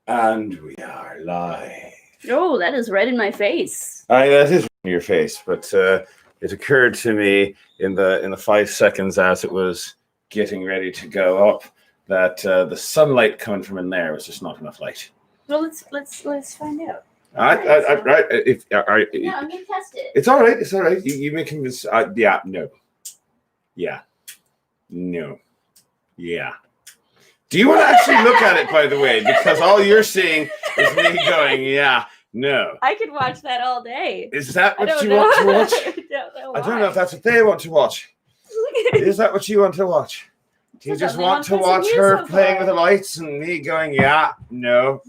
And we are live. Oh, that is right in my face. That is in your face, but it occurred to me in the 5 seconds as it was getting ready to go up that the sunlight coming from in there was just not enough light. Well, let's find out. Right. If No, I'm gonna test it. it's all right. It's all right. You make him. Yeah. No. Yeah. No. Yeah. Do you want to actually look at it, by the way? Because all you're seeing is me going, yeah, no. I could watch that all day. Is that what you want to watch? I don't know if that's what they want to watch. Is that what you want to watch? Do you just want to watch her playing with the lights and me going, yeah, no,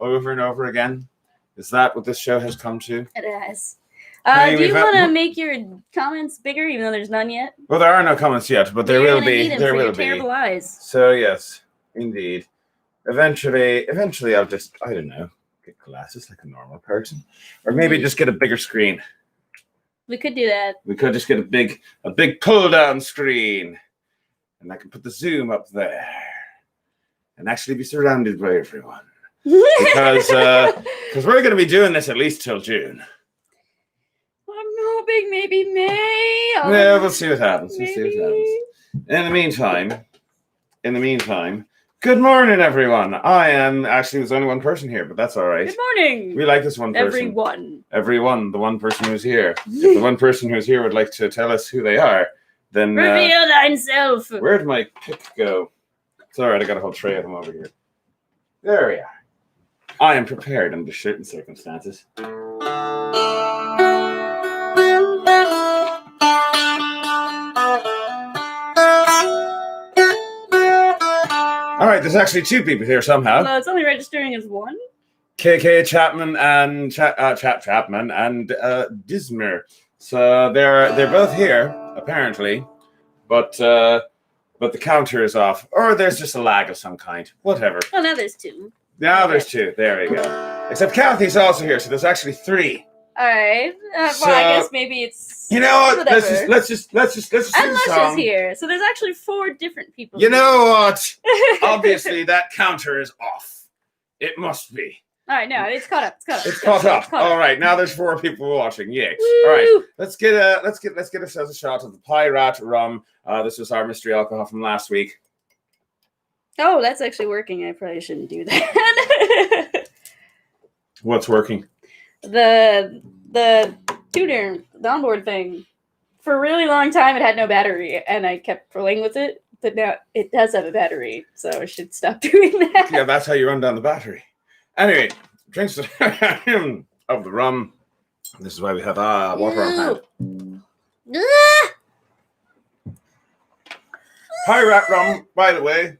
over and over again? Is that what this show has come to? It has. Do you want to make your comments bigger, even though there's none yet? Well, there are no comments yet, but there will be. There will be. Terrible eyes. So yes, indeed. Eventually, I'll just, I don't know, get glasses like a normal person, or maybe just get a bigger screen. We could do that. We could just get a big pull down screen, and I can put the zoom up there, and actually be surrounded by everyone, because we're going to be doing this at least till June. I'm hoping maybe May. Yeah, we'll see what happens. We'll see what happens. In the meantime, good morning, everyone. There's only one person here, but that's all right. Good morning. We like this one person. Everyone, the one person who's here. If the one person who's here would like to tell us who they are, then reveal thyself. Where'd my pick go? It's all right. I got a whole tray of them over here. There we are. I am prepared under certain circumstances. All right, there's actually two people here somehow. Well, it's only registering as one. KK Chapman and Chapman and Dismer. So they're both here apparently, but the counter is off, or there's just a lag of some kind. Whatever. Oh, now there's two. Now there's two. There we go. Except Kathy's also here, so there's actually three. All right. Well, I guess maybe it's. You know what? Whatever. Let's just sing the song. Is here, so there's actually four different people. You know what? Obviously, that counter is off. It must be. All right, no, it's caught up. It's caught up. All right, now there's four people watching. Yay! Woo! All right, let's get ourselves a shot of the Pirate rum. This was our mystery alcohol from last week. Oh, that's actually working. I probably shouldn't do that. What's working? The tuner, the onboard thing. For a really long time, it had no battery, and I kept playing with it. But now it does have a battery, so I should stop doing that. Yeah, that's how you run down the battery. Anyway, drinks of the rum. This is why we have water on hand. Pirate rum, by the way,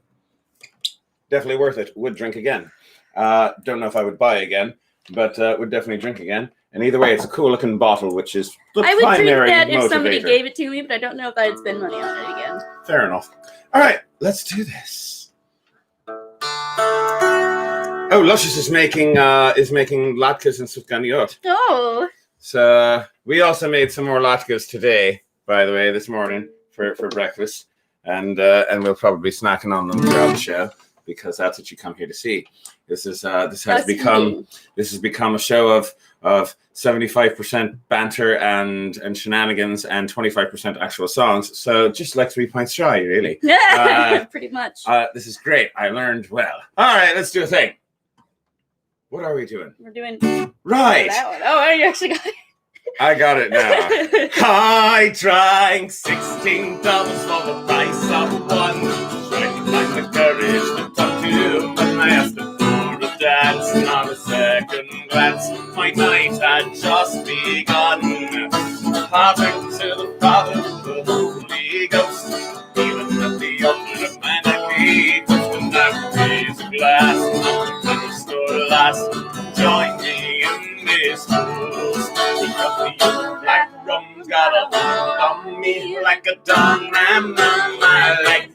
definitely worth it. Would drink again. Don't know if I would buy again, but would definitely drink again. And either way, it's a cool looking bottle, which is the primary motivator. I would drink that if somebody gave it to me, but I don't know if I'd spend money on it again. Fair enough. All right, let's do this. Oh, Luscious is making latkes and sufganiyot. Oh. So we also made some more latkes today, by the way, this morning for breakfast, and we'll probably be snacking on them throughout the show, because that's what you come here to see. This has become a show of 75% banter and shenanigans and 25% actual songs. So just like 3 points shy, really. Pretty much. This is great. I learned well. All right, let's do a thing. What are we doing? We're doing right. That one. Oh, you actually got it. I got it now. I drank $16 for the price of one. Trying to find the courage to talk to you, but I asked her for a dance, not a second glance. My night had just begun. I drank to the Father, the Holy Ghost, even at the altar of my neck. When I raise a glass, I'm the store last. Join me in this toast. Because the black rum's got a hold on me like a dog ram on my leg.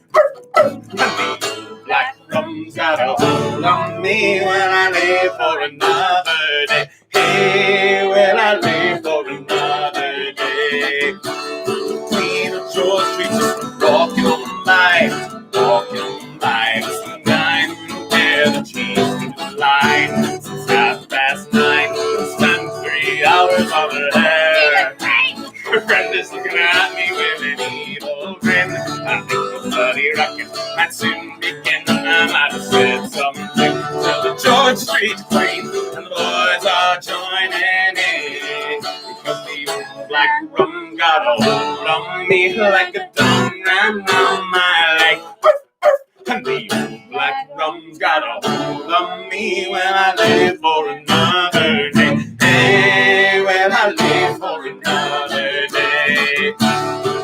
And the black rum's got a hold on me when I live for another day. Hey, when I live for another day. Queen of George Street just walking on by, listening to the something till the George Street Queen, and the boys are joining in because the old black rum got a hold on me like a dumb ram on my leg. And the old black rum's got a hold on me when I live for another day. Hey, when I live for another day.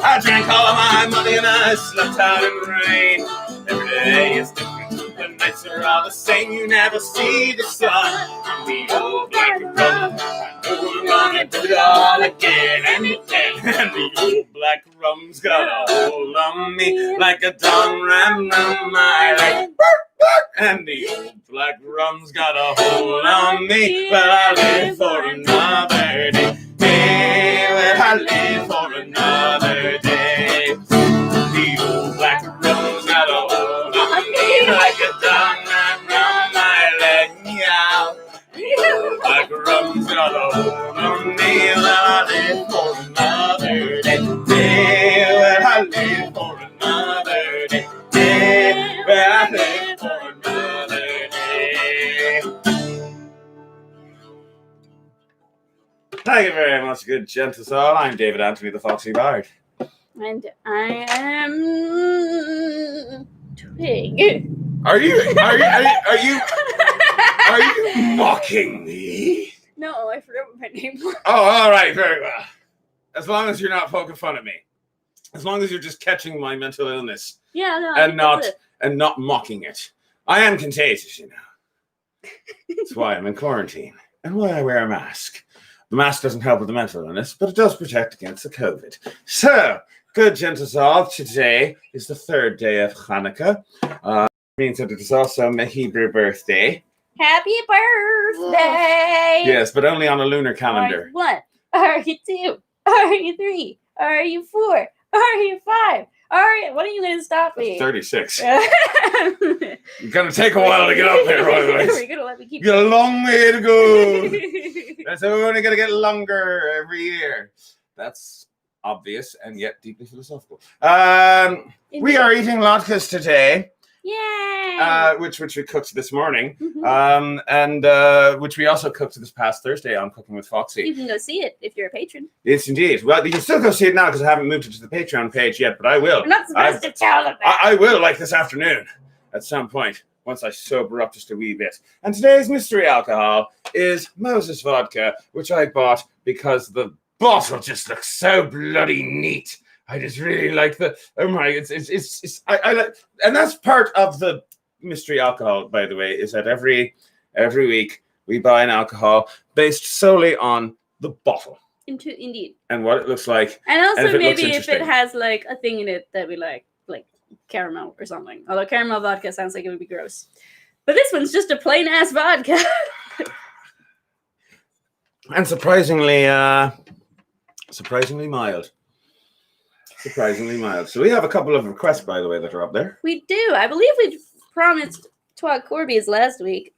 I drank all of my money and I slept out in the rain. Every day is different, the nights are all the same. You never see the sun. I'm the old black rum. I know I'm gonna do it all again and again. And the old black rum's got a hold on me like a dumb ram on my leg. And the old black rum's got a hold on me, but I live for another day. Hey, well, I live for another day. The old black rum's got a hold on me like a dumb ram on my leg. Yeah. The old black rum's got a hold on me, well, I live for another day. Hey, well, I live for another day. Hey, well, I live for another day. Thank you very much, good gentle soul. I'm David Anthony, the Foxy Bard. And I am Twig. Are you mocking me? No, I forgot what my name was. Oh, all right, very well. As long as you're not poking fun at me. As long as you're just catching my mental illness. Yeah, no. And not mocking it. I am contagious, you know. That's why I'm in quarantine and why I wear a mask. The mask doesn't help with the mental illness, but it does protect against the COVID. So, good gentle soul, today is the third day of Hanukkah. Means that it is also my Hebrew birthday. Happy birthday! Yes, but only on a lunar calendar. Are you 1? Are you 2? Are you 3? Are you 4? Are you 5? Are you? When are you going to stop me? 36. It's going to take a while to get up there, by the way. You're going to let me keep You got a long way to go. That's only going to get longer every year. That's obvious and yet deeply philosophical. We are eating latkes today. Yay! Which we cooked this morning, Mm-hmm. and which we also cooked this past Thursday on Cooking with Foxy. You can go see it if you're a patron. Yes, indeed. Well, you can still go see it now because I haven't moved it to the Patreon page yet, but I will. We're not supposed to tell them that. I will, like this afternoon, at some point, once I sober up just a wee bit. And today's mystery alcohol is Moses Vodka, which I bought because the bottle just looks so bloody neat. I just really like the I like, and that's part of the mystery alcohol, by the way, is that every week we buy an alcohol based solely on the bottle. Indeed. And what it looks like. And also and maybe if it has like a thing in it that we like caramel or something. Although caramel vodka sounds like it would be gross. But this one's just a plain ass vodka. And surprisingly mild. Surprisingly mild. So we have a couple of requests, by the way, that are up there. We do. I believe we promised Twag Corby's last week.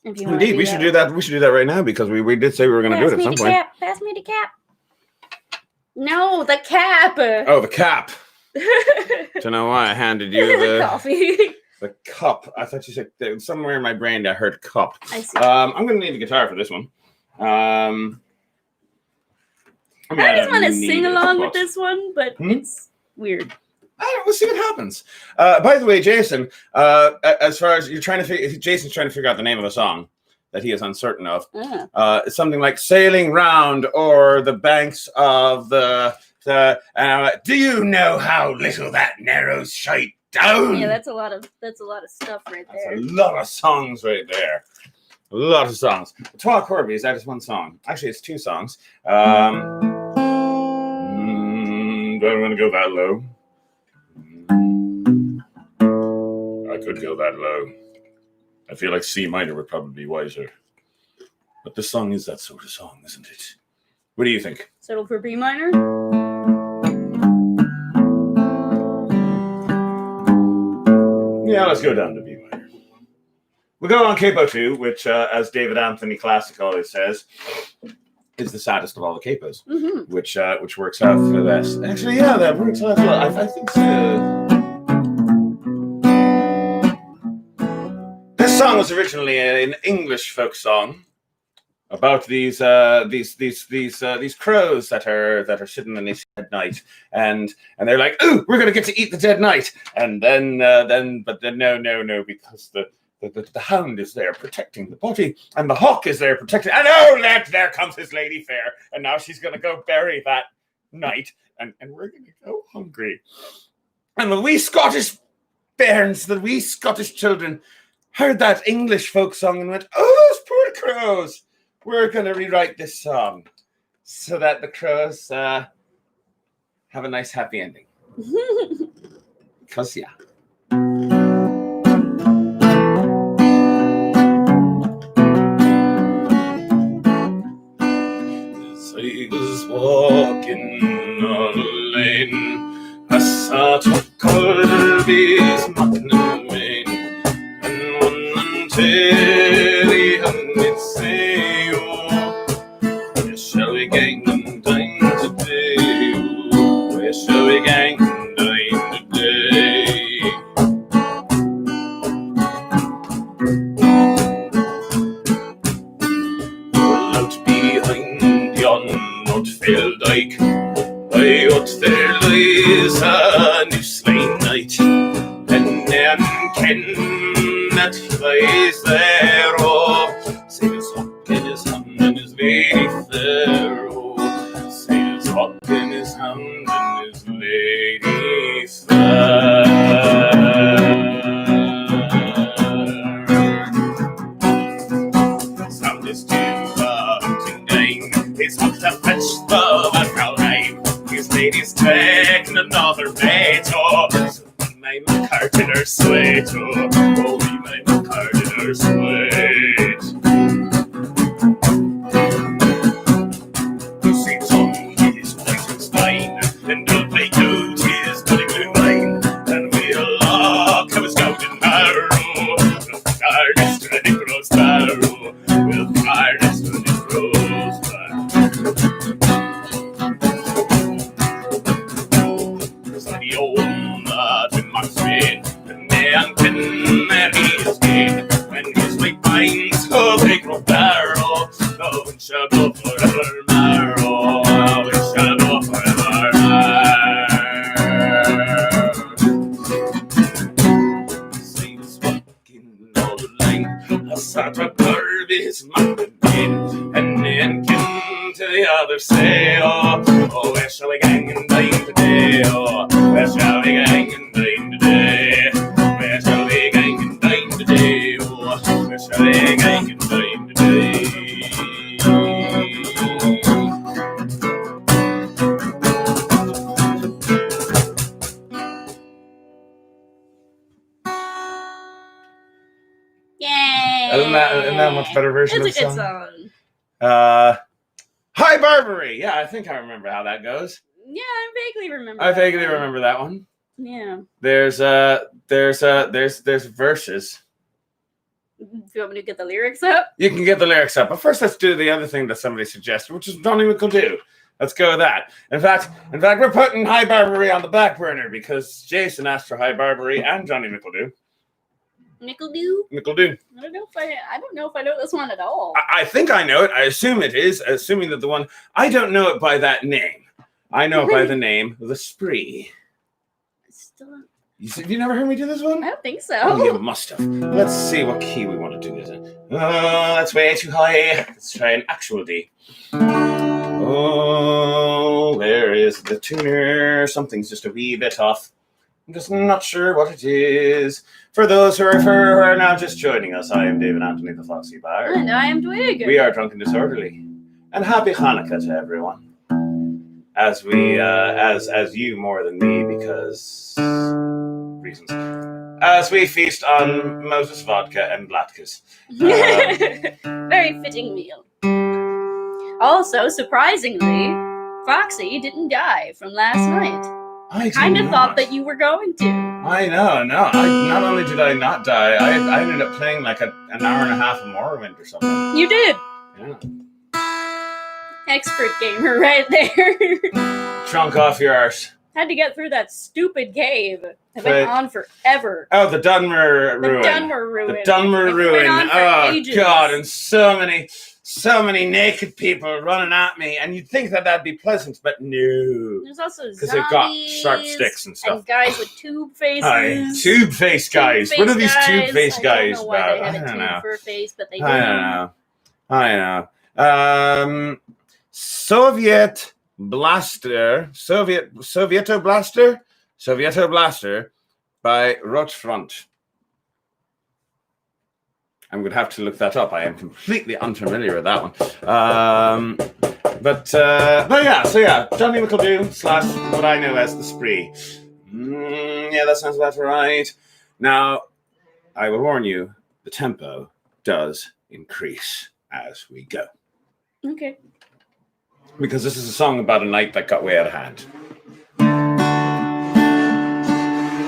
Indeed, we should do that. We should do that right now because we did say we were going to do it at some point. Pass me the cap. No, the cap. Oh, the cap. Don't know why I handed you the coffee. The cup. I thought you said somewhere in my brain I heard cup. I see. I'm going to need a guitar for this one. I just want to sing along with this one, but it's weird. We'll see what happens. By the way, Jason, as far as Jason's trying to figure out the name of a song that he is uncertain of. It's something like "Sailing Round" or "The Banks of the." Do you know how little that narrows shite down? Yeah, that's a lot of stuff right there. That's a lot of songs right there. A lot of songs. Twag Corby's, that is one song. Actually, it's two songs. Don't want to go that low. I could go that low. I feel like C minor would probably be wiser. But this song is that sort of song, isn't it? What do you think? Settle for B minor? Yeah, let's go down to B minor. We'll go on capo 2, which, as David Anthony Classic always says, is the saddest of all the capos, which works out for the best. Actually, yeah, that works out well. I think so. song was originally an English folk song about these crows that are sitting in this dead night, and they're like, "Ooh, we're gonna get to eat the dead night," and then no, because the hound is there protecting the body, and the hawk is there protecting. And there comes his lady fair, and now she's gonna go bury that night, and we're gonna go hungry. And the wee Scottish bairns, the wee Scottish children, heard that English folk song and went, "Oh, those poor crows! We're going to rewrite this song so that the crows have a nice, happy ending." Because, yeah. As I was walking on a lane, I saw two Colby's mutton and main, and one until he hung it say, "Oh, where shall we gang and dine today? Oh, where shall we gang and dine today?" Well, out behind yon Notfield dyke, I out there lies a new slain knight, and none ken that he lies there. Oh, say his hawk in his hand and his lady fair. Oh, say his hawk in his hand and his lady fair. Sound is to hunting dine, his hawk to fetch the mackerel rhyme, his lady's taking another bait. Oh, so be my cart in her sweat. Oh, be my cart in her sweat. See Tom, his white and spine, and don't play out his bloody blue wine, and we'll lock of his golden marrow. We'll fire next to the Nick-Rose barrow. We'll fire next to the Nick-Rose barrow. The old lad in my spin, and man can marry his gain, and his white binds so they grow barrel. Oh, and shall go forever marrow. Oh, and shall go forever marrow. Saints walking all the line, I saw to curb his mountain in, and then came to the other say, "Oh, where shall we gang and dine today? Oh, where shall we gang and dine today? Where shall we gang and dine today? Oh, where shall we gang and dine today?" Yay! Isn't that a much better version It's of a the good song? song. Hi Barbary. Yeah, I think I remember how that goes. Yeah, I vaguely remember. I vaguely remember that one. Yeah. There's verses. Do you want me to get the lyrics up? You can get the lyrics up, but first let's do the other thing that somebody suggested, which is Johnny Mickle do. Let's go with that. In fact, we're putting Hi Barbary on the back burner because Jason asked for Hi Barbary and Johnny Mickle do. Mickle do? Mickle do. I don't know if I know this one at all. I think I know it. I assume it is, assuming that the one I don't know it by that name. I know it by the name The Spree. Still don't. You never heard me do this one? I don't think so. Oh, you must have. Let's see what key we want to do. That's way too high. Let's try an actual D. Oh, where is the tuner? Something's just a wee bit off. I'm just not sure what it is. For those who are now just joining us, I am David Anthony, the Foxy Bar. And I am Twig. We are Drunk and Disorderly. And happy Hanukkah to everyone. As we, as you more than me, because reasons. As we feast on Moses Vodka and Latkes. Very fitting meal. Also, surprisingly, Foxy didn't die from last night. I kind of thought that you were going to. I know, no. Not only did I not die, I ended up playing like an hour and a half of Morrowind or something. You did. Yeah. Expert gamer right there. Drunk off your arse. Had to get through that stupid cave. It Right. went on forever. Oh, the Dunmer ruin. The Dunmer ruin. The Dunmer It ruin. went on for Oh ages. God! And so many naked people running at me, and you'd think that that'd be pleasant, but no, There's also because they've got sharp sticks and stuff. and guys with tube faces. Aye, tube face guys. What are these tube face guys I don't know why about? they had I a don't tube know. for a face, but they did. I know. Soviet Blaster by Rotfront. I'm going to have to look that up. I am completely unfamiliar with that one. But yeah, so yeah, Johnny McEldo / what I know as the Spree. Yeah, that sounds about right. Now, I will warn you, the tempo does increase as we go. Okay. Because this is a song about a night that got way out of hand.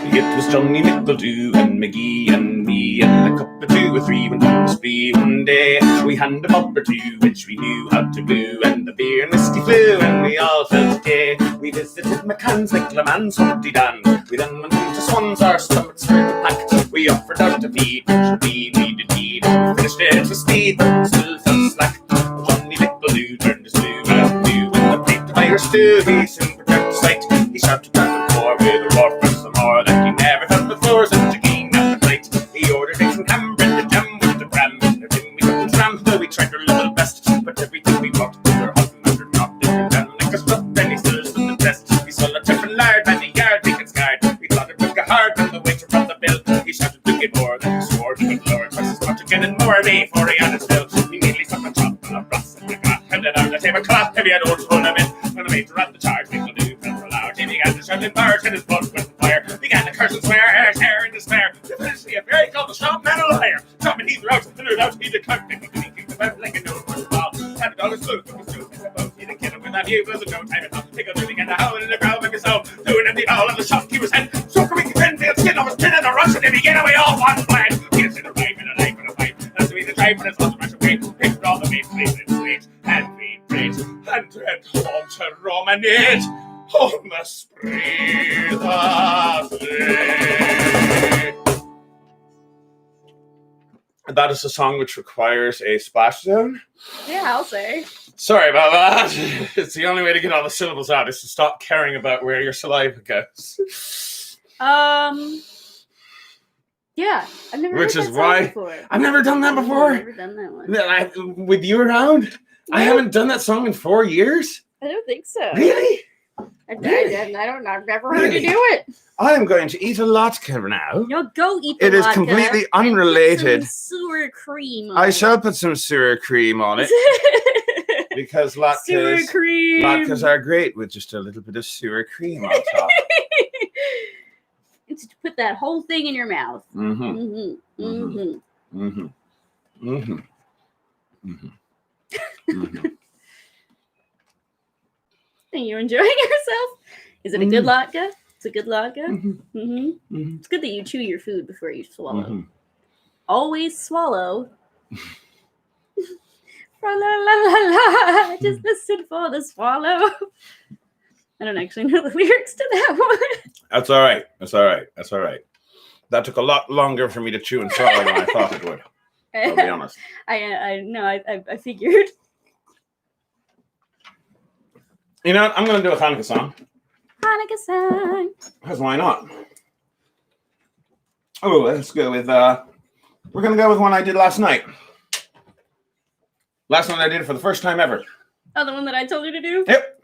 It was Johnny McEldo and Maggie and me and a cup or 2 or 3 went on the spree one day. We had a pub or 2 which we knew how to do, and the beer and whiskey flew and we all felt gay. We visited McCann's, Nickleman's, Humpty Dan. We then went into Swan's, our stomachs were packed. We offered out to feed, we did indeed. We finished it with speed, but still felt slack. Johnny McEldo turned his blue and blue in the plate of Irish stew. He soon returned to sight. He shouted back and forth with a roar for some more that he never felt before. Such a keen appetite. He ordered eggs and ham, bread and jam with the cram. Everything we couldn't cram, though we tried our level best. But everything we bought, we were hot and under not different than like a stuff. Then he still stood the test. We saw a different lard and a yard taken scarred. We thought it took a hard when the waiter brought the bill. He shouted to get more, then he swore he would lower twice as much again and more before he had his fill. We nearly stuck a chop and a brass and a cloth, and then on the tablecloth, heavy had old tournament. When the waiter had the charge, people do fell for loud. He began to shout in bars and his blood went fire. Began to curse and swear, tear and despair. Eventually a fairy called the shop man a liar. Shop and he's out, and they're out, he's a cunt. They couldn't kick the bed like a nose for the ball. $7 food, took his soup, I suppose. He'd a kid with that view, was no time at all. Take a began to howl in the crowd like a soul. Doing empty all of the shopkeeper's head. So can we contend the skin of his pin and the rush, and then he get away all one flag. He had seen a rhyme and a knife and a pipe. That's the way the tribe when it's lost a rush away. Picked all the meat, place in sweet, and we prayed. And went home to ruminate on the spree that day. That is a song which requires a splash zone. Yeah, I'll say. Sorry about that. It's the only way to get all the syllables out is to stop caring about where your saliva goes. Yeah, I've never Which heard is that song why before. I've never done that before. I've never done that one. With you around, I haven't done that song in 4 years. I don't think so. Really? I've never heard you do it. I am going to eat a latke now. You'll go eat the It is vodka completely and put unrelated. some sewer cream on I it. shall put some sewer cream on it because Sewer cream. latkes are great with just a little bit of sewer cream on top. It's to put that whole thing in your mouth. Mm-hmm. Mm-hmm. Mm-hmm. Mm-hmm. Mm-hmm. Mm-hmm. Are you enjoying yourself? Is it a good latke? It's a good latke. Mm-hmm. Mm-hmm. Mm-hmm. It's good that you chew your food before you swallow. Mm-hmm. Always swallow. La la la la. Just listen for the swallow. I don't actually know the lyrics to that one. That's all right. That's all right. That's all right. That took a lot longer for me to chew and swallow than I thought it would. I'll be honest. I know. I figured. You know what? I'm going to do a Hanukkah song. Hanukkah song. Because why not? Oh, let's go with, we're going to go with one I did last night. Last one I did it for the first time ever. Oh, the one that I told you to do? Yep.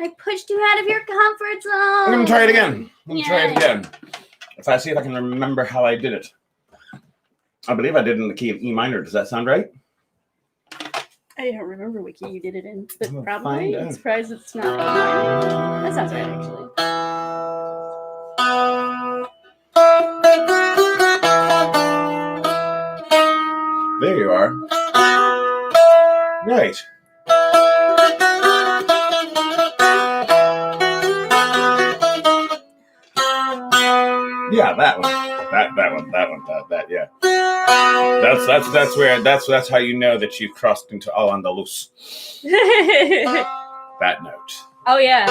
I pushed you out of your comfort zone. I'm going to try it again. I'm going to try it Yay. again. If I see if I can remember how I did it. I believe I did it in the key of E minor. Does that sound right? I don't remember what key you did it in, but I'm gonna probably. find out. I'm surprised it's not. That sounds right, actually. There you are. Right. Yeah, that one. That, yeah. That's how you know that you've crossed into Al Andalus. That note. Oh yeah.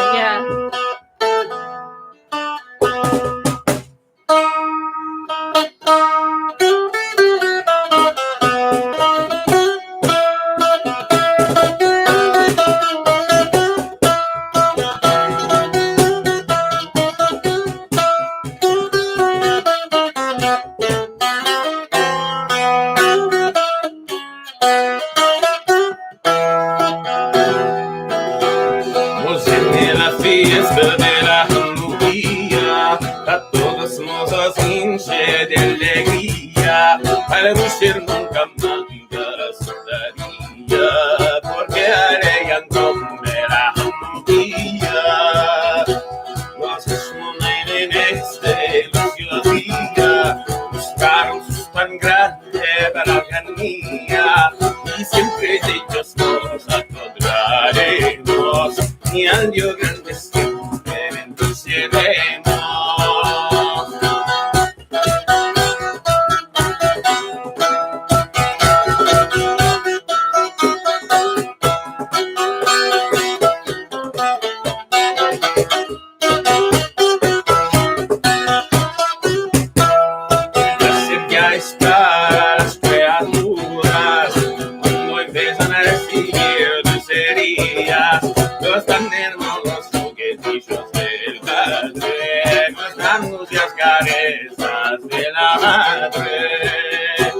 Al mujer nunca mandas daría, porque haré comer a día. Was es una inés de ilusión, buscaron sus tan grande para ganía, y siempre de ellos nos apoderaremos, y al Dios grande siempre bendeciremos. De la madre,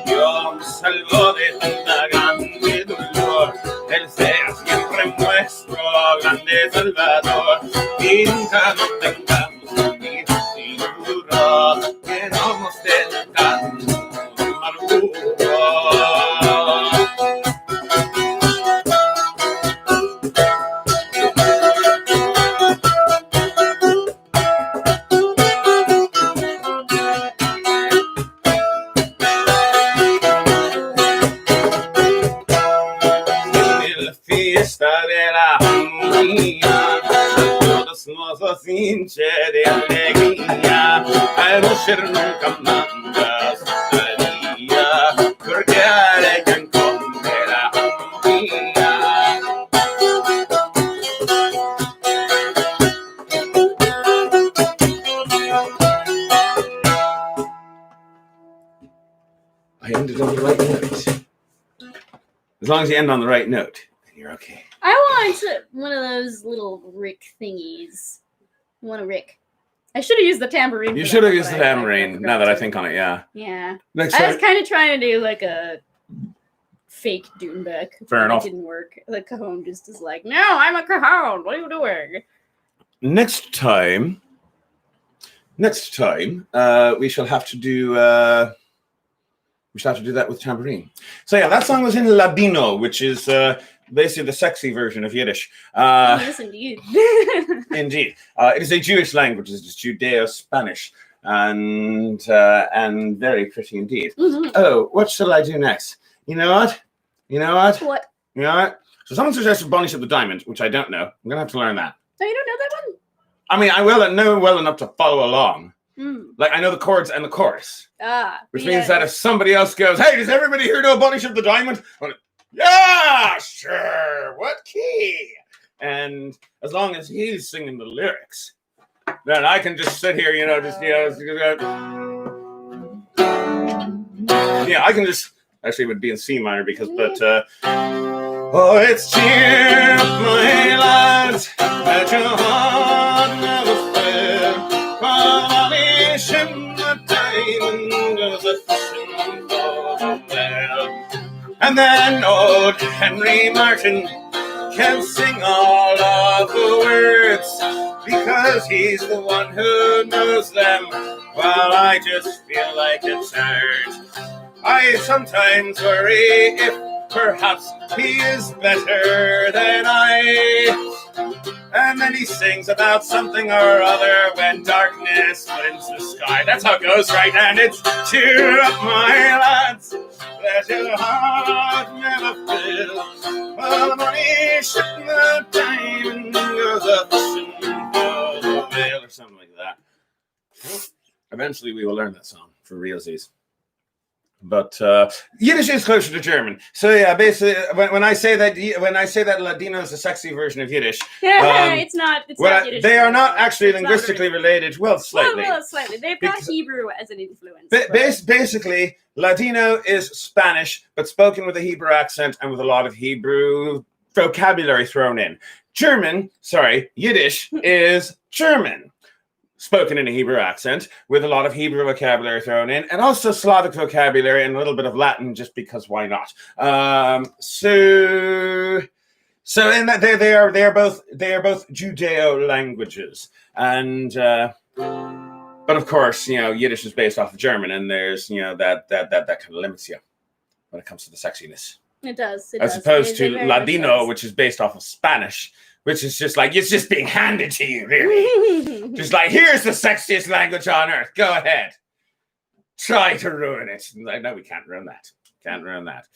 yo me salvo de tanta grande dolor, el ser siempre nuestro grande salvador, y nunca nos tengamos ni seguro, que no nos den tanto amarguro. De la armonía, todos nos hinche de alegría, al mujer nunca mandas daría, porque haré que encontre la armonía. I ended on the right note. As long as you end on the right note, then you're okay. I want one of those little Rick thingies. I want a Rick. I should have used the tambourine. You should have used the tambourine, now that I think on it, yeah. Yeah. Next I was kind of trying to do like a fake Doonbeck. Fair enough. It didn't work. The cajon just is like, no, I'm a cajon. What are you doing? Next time, we shall have to do that with tambourine. So yeah, that song was in Ladino, which is basically the sexy version of Yiddish. Yes, indeed. Indeed. It is a Jewish language. It is Judeo-Spanish. And very pretty indeed. Mm-hmm. Oh, what shall I do next? You know what? What? You know what? So someone suggested Bonnie Ship the Diamond, which I don't know. I'm going to have to learn that. Oh, you don't know that one? I mean, I will know well enough to follow along. Mm. Like, I know the chords and the chorus. Which means yeah. that if somebody else goes, hey, does everybody here know Bonnie Ship the Diamond? I'm like, yeah, sure. What key? And as long as he's singing the lyrics, then I can just sit here, yeah, I can just, actually it would be in C minor because, oh, it's cheer up my lads, that your heart never fail, Bonnie Ship the Diamond goes a-fishing for the whale. And then old Henry Martin can sing all of the words because he's the one who knows them, while I just feel like a turd. I sometimes worry if perhaps he is better than I. And then he sings about something or other when darkness floods the sky. That's how it goes, right? And it's cheer up, my lads, let your heart never fail. Well, the money ship the diamond goes up for the whale, or something like that. Eventually, we will learn that song for realsies. But Yiddish is closer to German. So yeah, basically, when I say that Ladino is a sexy version of Yiddish, it's not. It's not Yiddish. They are not actually linguistically related. Well, slightly. Well, slightly. They've got Hebrew as an influence. Basically, Ladino is Spanish, but spoken with a Hebrew accent and with a lot of Hebrew vocabulary thrown in. Yiddish is German, spoken in a Hebrew accent with a lot of Hebrew vocabulary thrown in, and also Slavic vocabulary and a little bit of Latin, just because why not? So in that they are both Judeo languages, and but But of course, Yiddish is based off of German, and there's, that kind of limits you when it comes to the sexiness. It does. As opposed to Ladino, which is based off of Spanish, which is just like, it's just being handed to you, really. Just like, here's the sexiest language on earth. Go ahead. Try to ruin it. Like, no, we can't ruin that. Can't ruin that.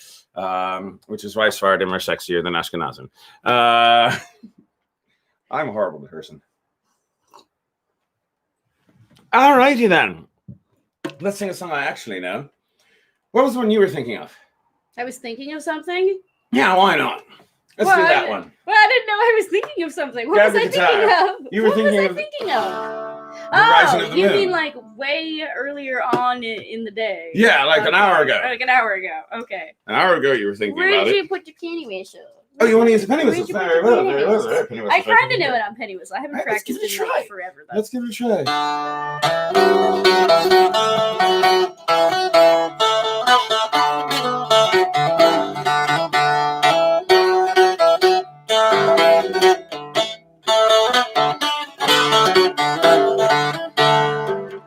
Which is why Sephardim are sexier than Ashkenazim. I'm a horrible person. Alrighty then. Let's sing a song I actually know. What was the one you were thinking of? I was thinking of something. Yeah, why not? Let's do that one. Well, I didn't know I was thinking of something. What was I thinking of? You were thinking of Rising of the you Moon. mean like way earlier on in the day? Yeah, like an hour ago. Like an hour ago. Okay. An hour ago you were thinking Where about did it. you put your penny whistle? Oh, you want to use a penny whistle? Very well. I kind of know it on penny whistle. I haven't practiced it in like forever though. Let's give it a try.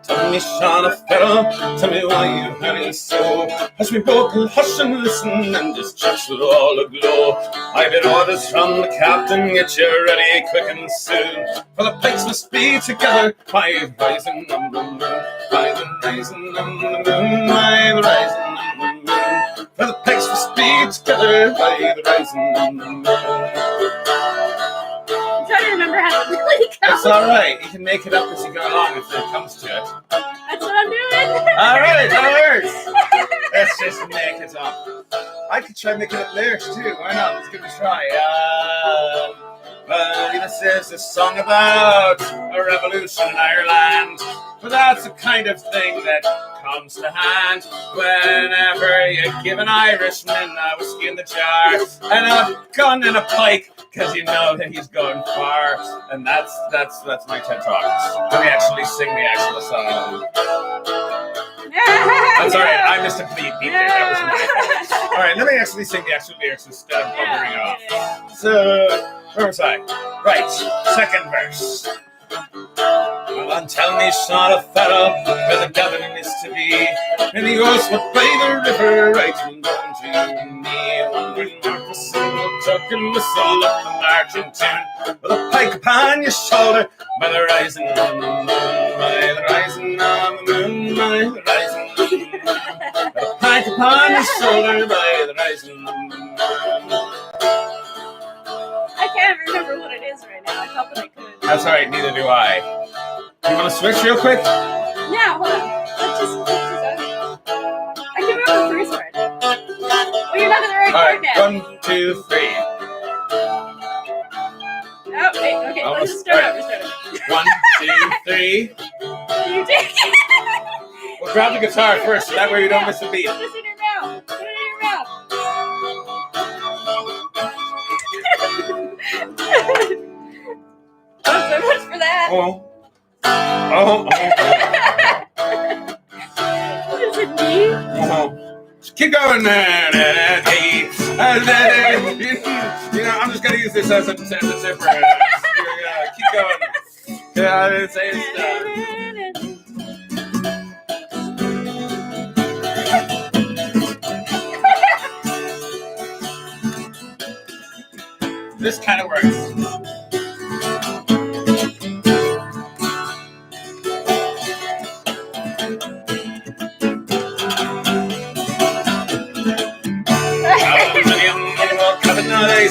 Tell me, Sean of Pharaoh, tell me why you hurry so. As we both will hush and listen, and this church will all aglow. I did orders from the captain, get you ready quick and soon. For the pikes must be together by the rising of the moon. By the rising of the moon, by the rising of the moon. For the pikes must be together by the rising of the moon. I'm trying to remember how to really go. It's alright, you can make it up as you go along if it comes to it. That's what I'm doing. Alright, that works. Let's just make it up. I could try making up lyrics too. Why not? Let's give it a try. This is a song about a revolution in Ireland. But that's the kind of thing that comes to hand whenever you give an Irishman a whiskey in the jar and a gun and a pike, because you know that he's going far. And that's my TED Talk. Let me actually sing the actual song. I'm sorry, I missed a beat there. That was my fault. All right, let me actually sing the actual lyrics instead of buggering off. So, where was I? Right, second verse. Well, tell me, son of Pharaoh, where the gathering is to be. And the oars would by the river, right from down to me. Wondering Mark a single token whistle up the marching tune. With a pike upon your shoulder, by the rising of the moon, by the rising of the moon, by the rising of the moon. With a pike upon your shoulder, by the rising of the moon. I can't remember what it is right now. I thought that I could. That's all right, neither do I. You want to switch real quick? Yeah, hold on. Let's just I can remember the first part. Oh, you're not in the right All part right, now. 1, 2, 3. Oh, wait, okay, Almost. let's just start All over. right. 1, 2, 3. You take it. Well, grab the guitar first, so that way you don't miss a beat. Put this in your mouth. Put it in your mouth. Oh, so much for that. Oh. What is it, me? Keep going. I'm just going to use this as a zipper. Keep going. Yeah, it's this kind of works.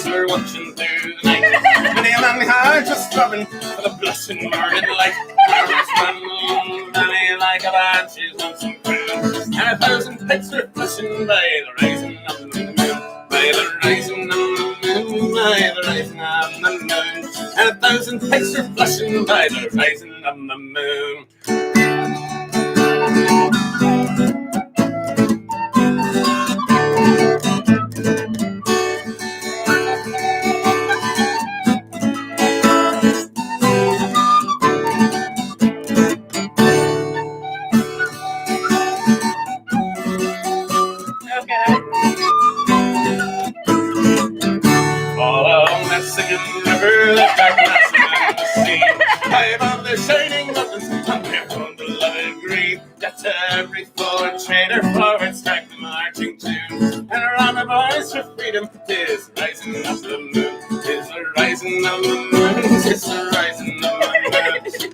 We're watching through the night. Many a man hearts just throbbing for the blushing morning light. Many like a banshee's lonesome crown, and 1,000 pipes are flashing by the rising of the moon, by the rising of the moon, by the rising of the moon, and 1,000 pipes are flashing by the rising of the moon. Shining mountains, I'm here from the love marching tune. And around the boys for freedom, 'tis rising of the moon. 'Tis the rising of the moon. 'Tis the rising of the moon.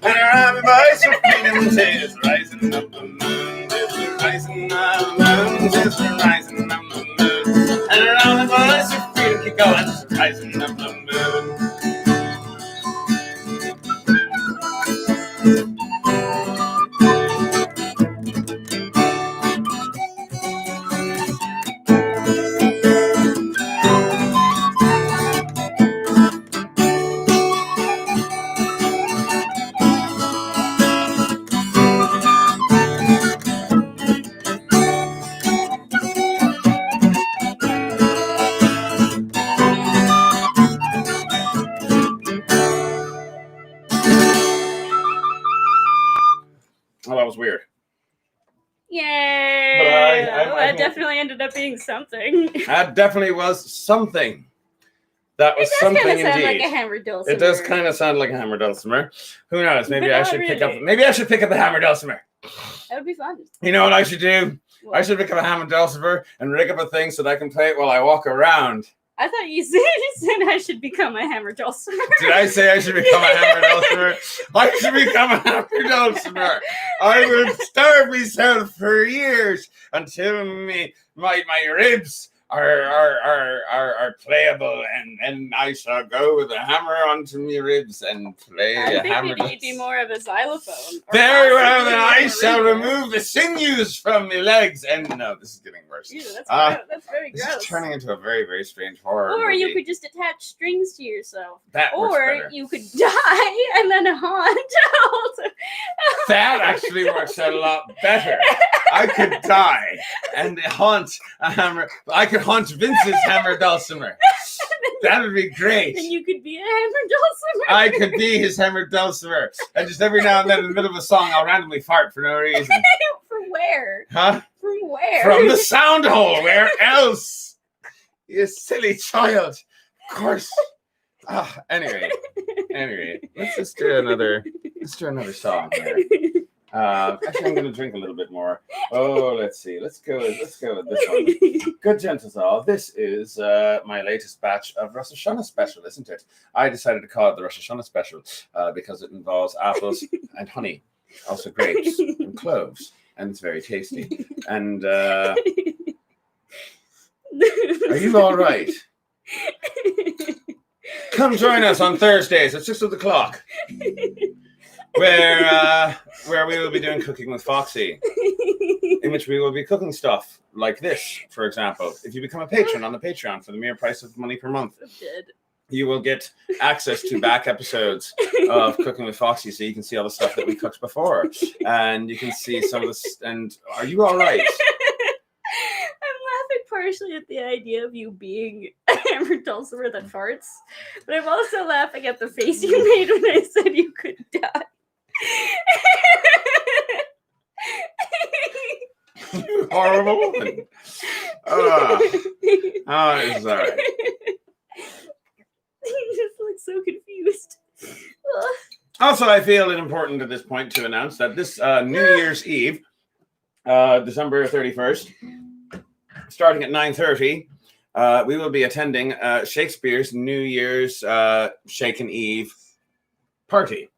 And around the boys for freedom, 'tis rising of the moon. 'Tis the rising of the moon. 'Tis the rising of the moon. And around the boys for freedom, keep going. 'Tis the rising of the moon. Oh, that was weird. Yay! But I that think- definitely ended up being something. That definitely was something. That was It does something kind of sound indeed. like a hammer dulcimer. It does kind of sound like a hammer dulcimer. Who knows? Maybe But I not should pick up. really. Maybe I should pick up the hammer dulcimer. That would be fun. You know what I should do? What? I should pick up a hammer dulcimer and rig up a thing so that I can play it while I walk around. I thought you said I should become a hammer dulcimer. Did I say I should become a hammer dulcimer? I should become a hammer dulcimer. I would starve myself for years until my ribs are playable, and I shall go with a hammer onto my ribs and play I a think hammer you need to be more of a xylophone. or Very well, possibly then a I shall marimba. remove the sinews from my legs. And no, this is getting worse. Ew, that's, that's very This gross. is turning into a very, very strange horror Or movie. you could just attach strings to yourself. That works Or better. you could die and then haunt. That actually works a lot better. I could die and haunt a hammer. I could haunt Vince's hammer dulcimer. That would be great. Then you could be a hammer dulcimer. I could be his hammer dulcimer. And just every now and then in the middle of a song, I'll randomly fart for no reason. From where? Huh? From where? From the sound hole. Where else? You silly child. Of course. Anyway, let's do another song here. Actually, I'm going to drink a little bit more. Oh, let's see. Let's go with this one. Good gentles all. This is my latest batch of Rosh Hashanah special, isn't it? I decided to call it the Rosh Hashanah special because it involves apples and honey, also grapes and cloves, and it's very tasty. And are you all right? Come join us on Thursdays at 6 o'clock. Where we will be doing Cooking with Foxy, in which we will be cooking stuff like this, for example. If you become a patron on the Patreon for the mere price of money per month, you will get access to back episodes of Cooking with Foxy, so you can see all the stuff that we cooked before, and you can see some of this. And are you all right? I'm laughing partially at the idea of you being a hammer dulcimer that farts, but I'm also laughing at the face you made when I said you could die. You horrible woman. It's all right. You just look so confused. Also, I feel it important at this point to announce that this New Year's Eve, December 31st, starting at 9:30, we will be attending Shakespeare's New Year's Shaken Eve party.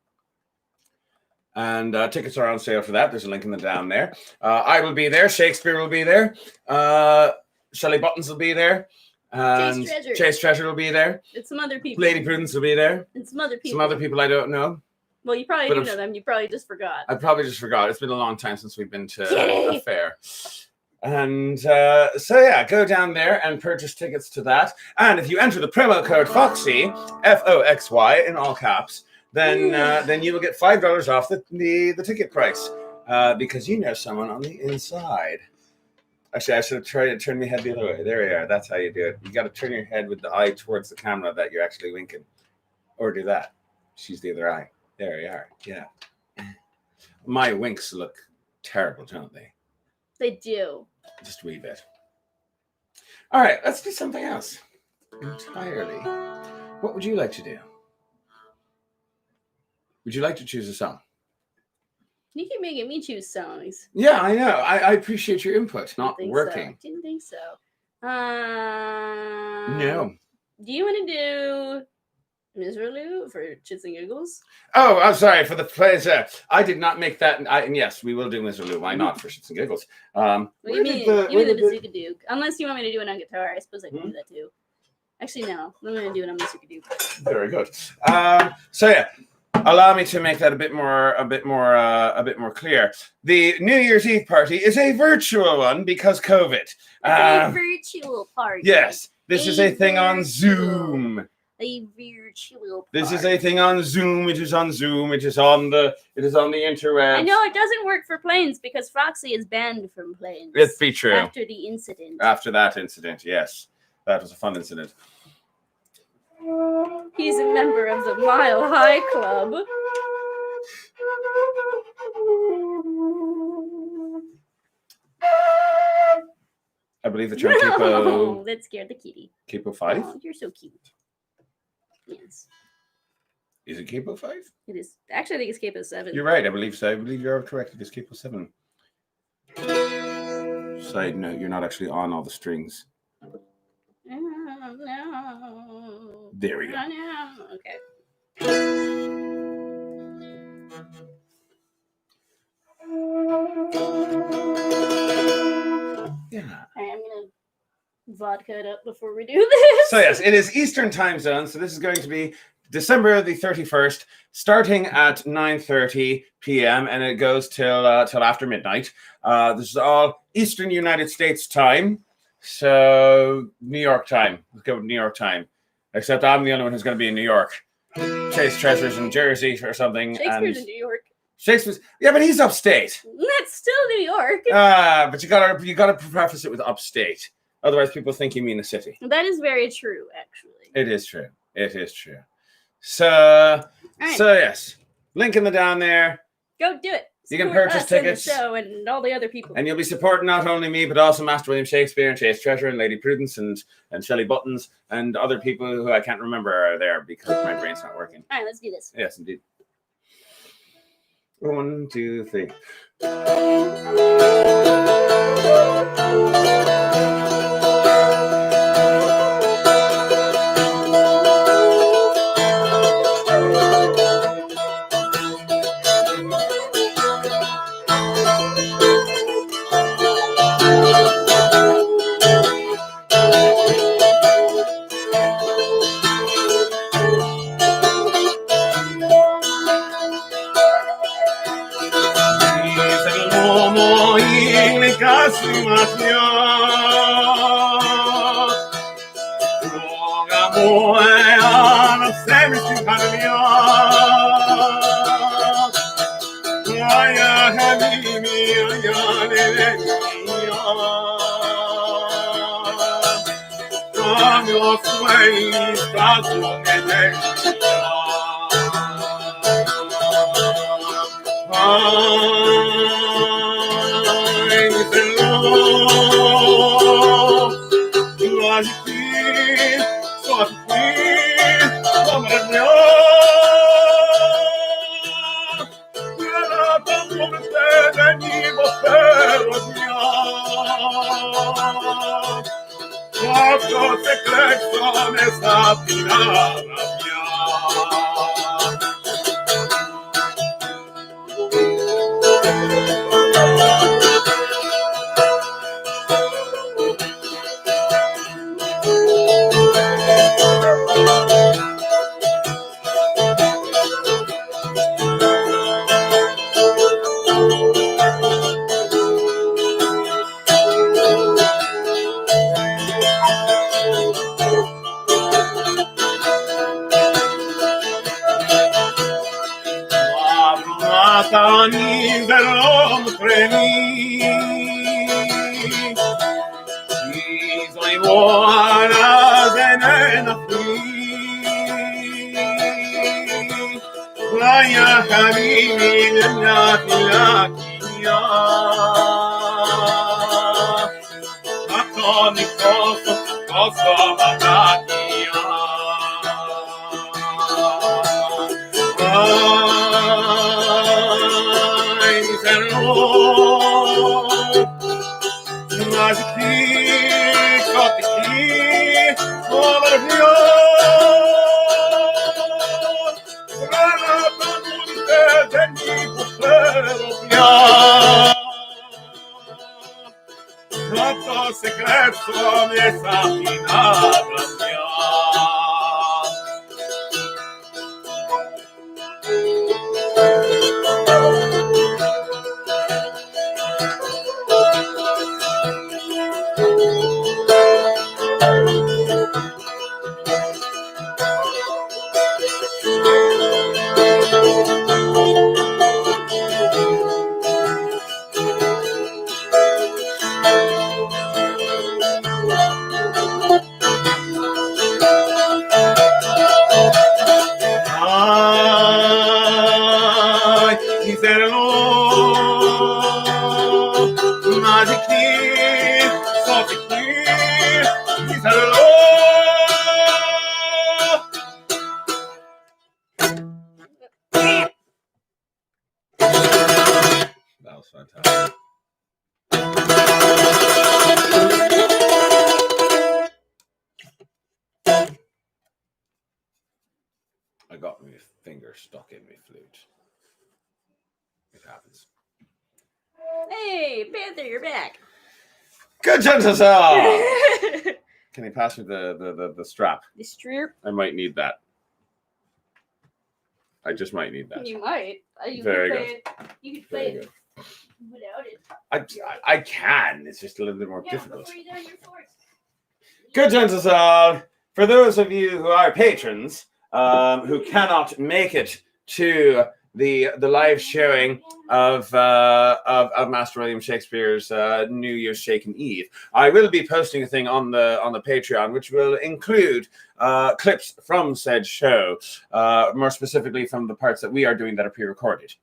And tickets are on sale for that. There's a link in the down there. I will be there. Shakespeare will be there. Shelley Buttons will be there. And Chase Treasure will be there. It's some other people. Lady Prudence will be there. And some other people. Some other people I don't know. Well, you probably do know them. You probably just forgot. I probably just forgot. It's been a long time since we've been to a fair. And so, yeah, go down there and purchase tickets to that. And if you enter the promo code Foxy, Foxy in all caps, then you will get $5 off the ticket price because you know someone on the inside. Actually, I should have tried to turn my head the other way. There we are. That's how you do it. You got to turn your head with the eye towards the camera that you're actually winking. Or do that. She's the other eye. There you are. Yeah. My winks look terrible, don't they? They do. Just a wee bit. All right, let's do something else entirely. What would you like to do? Would you like to choose a song? You keep making me choose songs. Yeah, I know. I appreciate your input. Not working. So. Didn't think so. No. Do you want to do Miserloo for Chits and Giggles? Oh, I'm sorry for the plays. I did not make that. Yes, we will do Miserloo. Why not for shits and giggles? Give me the Bazooka Duke. Unless you want me to do it on guitar, I suppose I can do that too. Actually, no. I'm going to do it on Bazooka Duke. Very good. So yeah, allow me to make that a bit more clear. The New Year's Eve party is a virtual one because COVID. A virtual party. Yes, this is a thing on Zoom. A virtual party. This is a thing on Zoom. It is on Zoom. It is on the interweb. I know it doesn't work for planes because Foxy is banned from planes. It's be true. After the incident. After that incident, yes. That was a fun incident. He's a member of the Mile High Club. I believe the term Capo... that scared the kitty. Capo 5? Oh, you're so cute. Yes. Is it Capo 5? It is. Actually, I think it's Capo 7. You're right, I believe so. I believe you're correct. It is Capo 7. Side note, you're not actually on all the strings. No. There we go. No. Okay. Yeah. I'm gonna vodka it up before we do this. So yes, it is Eastern time zone. So this is going to be December the 31st, starting at 9:30 p.m. and it goes till after midnight. This is all Eastern United States time. So New York time. Let's go with New York time. Except I'm the only one who's going to be in New York. Chase Treasure's in Jersey or something. Shakespeare's in New York. Shakespeare's, yeah, but he's upstate. That's still New York. But you gotta preface it with upstate. Otherwise, people think you mean a city. That is very true, actually. It is true. It is true. So, right. So yes, link in the down there. Go do it. You can purchase tickets. And the show and all the other people. And you'll be supporting not only me, but also Master William Shakespeare and Chase Treasure and Lady Prudence and Shelley Buttons and other people who I can't remember are there because my brain's not working. All right, let's do this. Yes, indeed. 1, 2, 3. Pronto secreto desafinado mio. Ai, miserelo, magically, softly, miserelo. That was fantastic. I got my finger stuck in my flute. It happens. Hey, Panther, you're back. Good gentlemen. Can you pass me the strap? The strip. I might need that. I just might need that. You might. You Very could good. play it. You could play it without it. I can. It's just a little bit more difficult. Before you go on your fourth. Good gentlemen. For those of you who are patrons, who cannot make it to the live showing of Master William Shakespeare's New Year's Shaken Eve, I will be posting a thing on the Patreon, which will include clips from said show, more specifically from the parts that we are doing that are pre-recorded.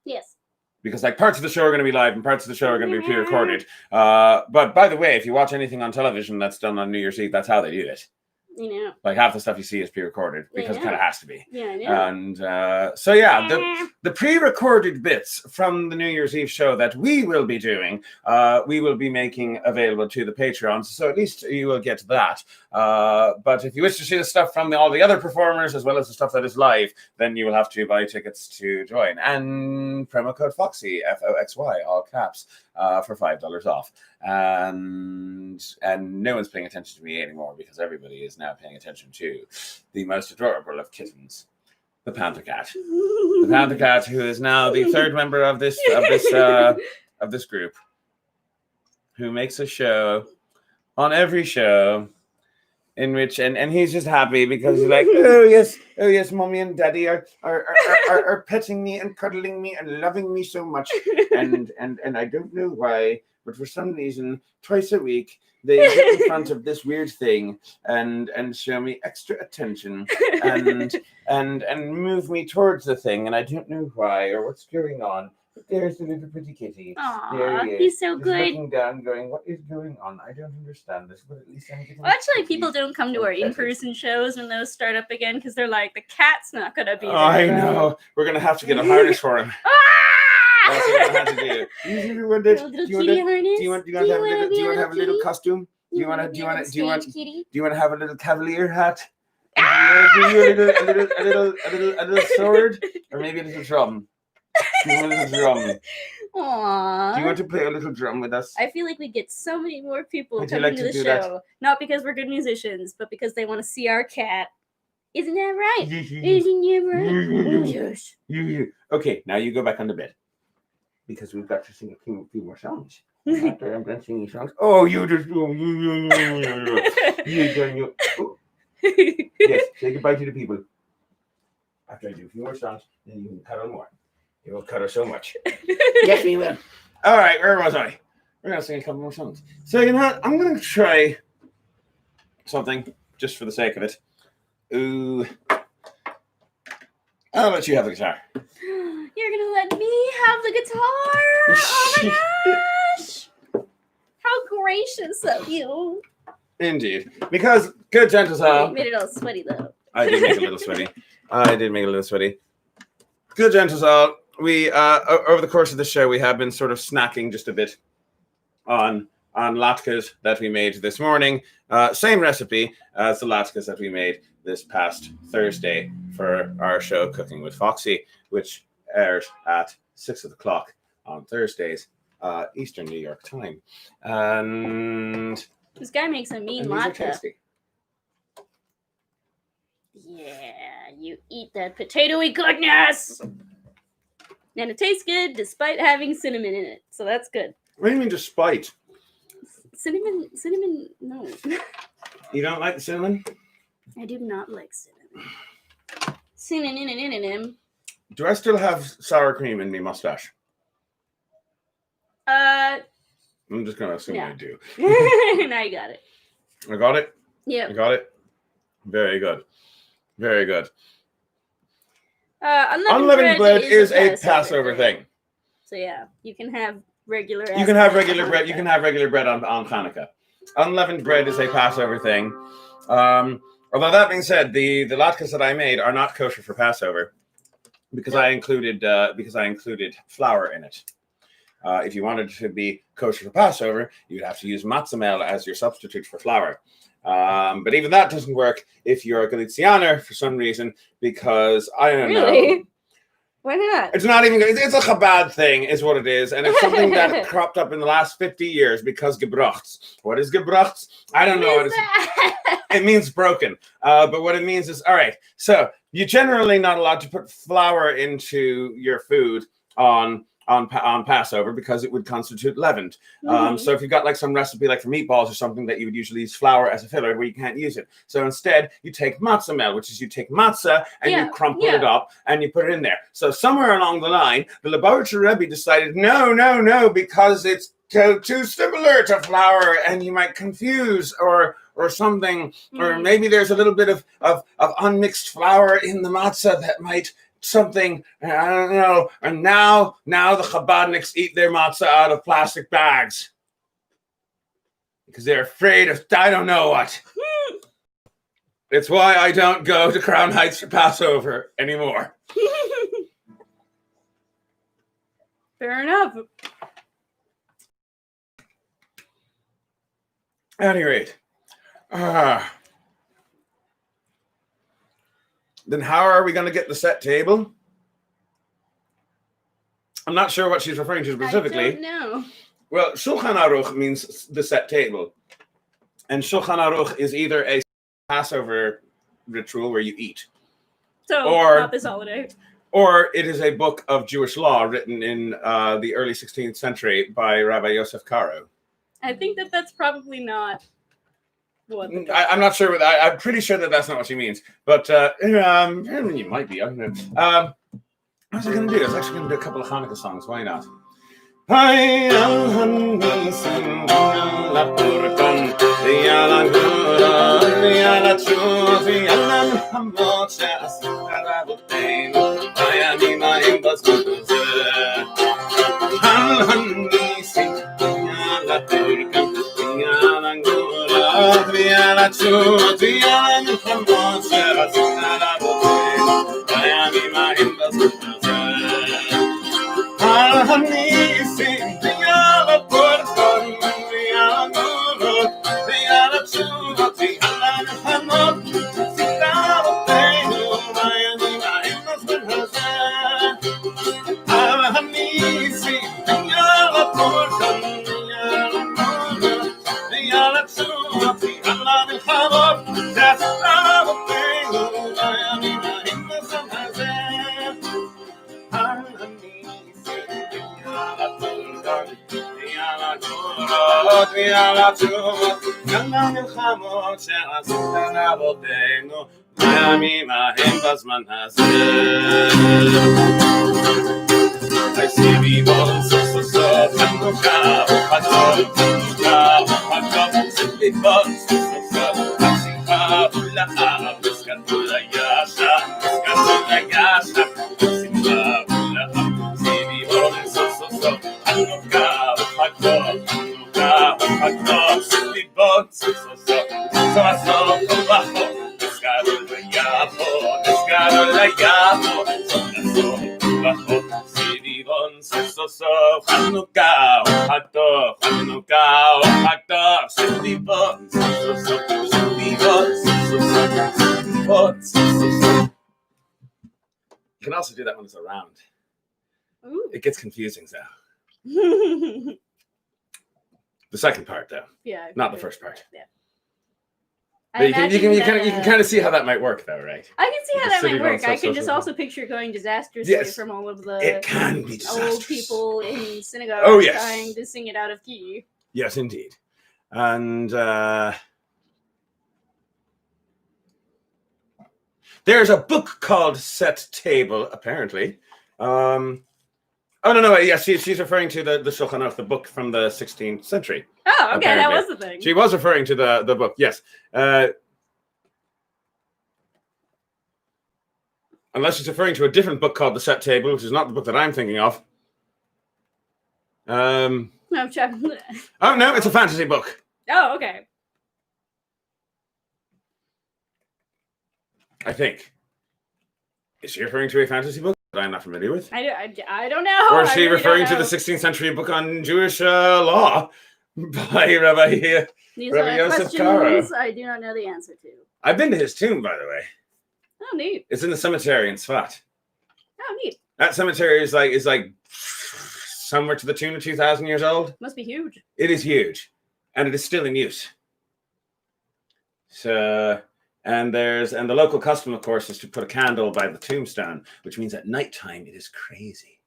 Yes. Because like parts of the show are going to be live and parts of the show are going to be pre-recorded. But by the way, if you watch anything on television that's done on New Year's Eve, that's how they do it. You know. Like half the stuff you see is pre-recorded because it kind of has to be. Yeah, I know. And so yeah, the pre-recorded bits from the New Year's Eve show that we will be doing, we will be making available to the Patreons. So at least you will get that. But if you wish to see the stuff from all the other performers as well as the stuff that is live, then you will have to buy tickets to join. And promo code Foxy, Foxy, all caps, for $5 off. And no one's paying attention to me anymore because everybody is now paying attention to the most adorable of kittens, the Panther Cat. The Panther Cat, who is now the third member of this group, who makes a show on every show in which and he's just happy because he's like, oh yes, mommy and daddy are petting me and cuddling me and loving me so much, and I don't know why, but for some reason twice a week they get in front of this weird thing and show me extra attention and move me towards the thing, and I don't know why or what's going on. But there's the little pretty kitty. Aww, there he is. he's so Just good. looking down, going, "What is going on? I don't understand this." But at least I'm getting. Well, actually, people don't come to our in-person shows when those start up again because they're like, the cat's not gonna be there. I know. We're gonna have to get a harness for him. That's what we're gonna have to do. Do you want to have a little costume? Do you want to have a little cavalier hat? Do you want a little sword, or maybe a little drum? Do you want a little drum? Aww. Do you want to play a little drum with us? I feel like we get so many more people Would you coming like to to the do show, that? not because we're good musicians, but because they want to see our cat. Isn't that right? Yes. Isn't that right? Yes. Okay, now you go back on the bed because we've got to sing a few more songs. After I'm done singing songs, you just yes, say goodbye to the people. After I do a few more songs, then you can cuddle more. You will cuddle so much. Yes, we will. All right, where was I? We're gonna sing a couple more songs. So you know what? I'm gonna try something just for the sake of it. Ooh, I'll let you have the guitar. You're gonna let me have the guitar? Oh my gosh! How gracious of you. Indeed, because good gentle sound. Made it all sweaty though. I did make it a little sweaty. Good gentle sound. We over the course of the show we have been sort of snacking just a bit on latkes that we made this morning. Same recipe as the latkes that we made this past Thursday for our show Cooking with Foxy, which airs at 6 o'clock on Thursdays, Eastern New York time. And this guy makes a mean these are vodka. tasty. Yeah, you eat that potatoy goodness. And it tastes good despite having cinnamon in it. So that's good. What do you mean despite? Cinnamon, no. You don't like the cinnamon? I do not like cinnamon. Cinnamon. Do I still have sour cream in my mustache? I'm just gonna assume I do. Now you got it. I got it? Yep. I got it? Very good. Very good. Unleavened bread is a Passover thing. So yeah, you can have regular. You can have regular bread. You can have regular bread on Hanukkah. Unleavened bread is a Passover thing. Although that being said, the latkes that I made are not kosher for Passover because I included flour in it. If you wanted it to be kosher for Passover, you'd have to use matzah meal as your substitute for flour. But even that doesn't work if you're a Galicianer for some reason, because I don't know. Why not? It's not even. It's a Chabad thing, is what it is, and it's something that cropped up in the last 50 years because gebrachts. What is gebrachts? I don't know. It means broken. But what it means is, all right. So you're generally not allowed to put flour into your food on Passover because it would constitute leavened. So if you've got like some recipe like for meatballs or something that you would usually use flour as a filler where you can't use it. So instead you take matzah meal, which is you take matzah and you crumple it up and you put it in there. So somewhere along the line, the Lubavitcher Rebbe decided, no, because it's too similar to flour and you might confuse or something, or maybe there's a little bit of unmixed flour in the matzah that might something, I don't know. And now the Chabadniks eat their matzah out of plastic bags because they're afraid of I don't know what. It's why I don't go to Crown Heights for Passover anymore. Fair enough. At any rate, then how are we going to get the set table? I'm not sure what she's referring to specifically. I don't know. Well, Shulchan Aruch means the set table. And Shulchan Aruch is either a Passover ritual where you eat. So, not this holiday. Or it is a book of Jewish law written in the early 16th century by Rabbi Yosef Karo. I think that's probably not what. I'm not sure. I'm pretty sure that's not what she means. But you might be. I don't know. What was I going to do? I was actually going to do a couple of Hanukkah songs. Why not? packed up, I know cow, packed up, 60 bucks, so 60 bucks, so 60 bucks. You can also do that when it's around. Ooh. It gets confusing, though. The second part, though. Yeah. Not the first part. Yeah. But you can kind of see how that might work, though, right? I can see how that might work. I can just social. also picture it going disastrously Yes. from all of the It can be disastrous. old people in synagogue trying to sing it out of key. Yes, indeed. And there's a book called Set Table, apparently. Oh, no, yes, she's referring to the Shulchan Aruch, the book from the 16th century. Oh, okay, apparently. That was the thing. She was referring to the book, yes. Unless she's referring to a different book called The Set Table, which is not the book that I'm thinking of. No, Oh, no, it's a fantasy book. Oh, okay. I think. Is she referring to a fantasy book that I'm not familiar with? I don't know. Or is she referring to the 16th century book on Jewish law by Rabbi These Rabbi are Yosef questions Karo? I do not know the answer to. I've been to his tomb, by the way. Oh, neat. It's in the cemetery in Sfat. Oh, neat. That cemetery is like somewhere to the tune of 2,000 years old. Must be huge. It is huge, and it is still in use. So, and the local custom, of course, is to put a candle by the tombstone, which means at nighttime it is crazy.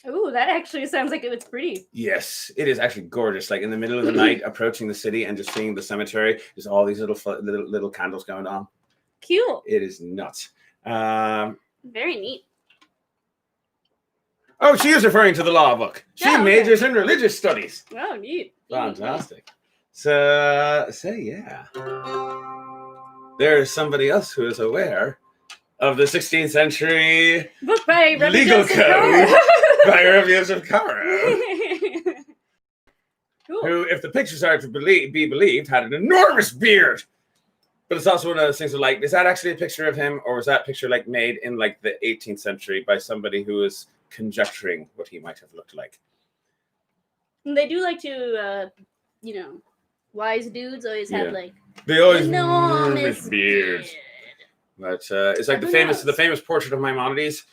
Ooh, that actually sounds like it's pretty. Yes, it is actually gorgeous. Like in the middle of the night, approaching the city and just seeing the cemetery, there's all these little candles going on. Cute. It is nuts. Very neat. Oh, she is referring to the law book. She okay. majors in religious studies. Oh, neat. Fantastic. So yeah. There's somebody else who is aware of the 16th century book by legal code by Rabbi Yosef Karo. Cool. Who, if the pictures are to be believed, had an enormous beard. But it's also one of those things of like, is that actually a picture of him, or was that picture like made in like the 18th century by somebody who was conjecturing what he might have looked like? They do like to, wise dudes always have like they always enormous beards. But it's like the famous portrait of Maimonides.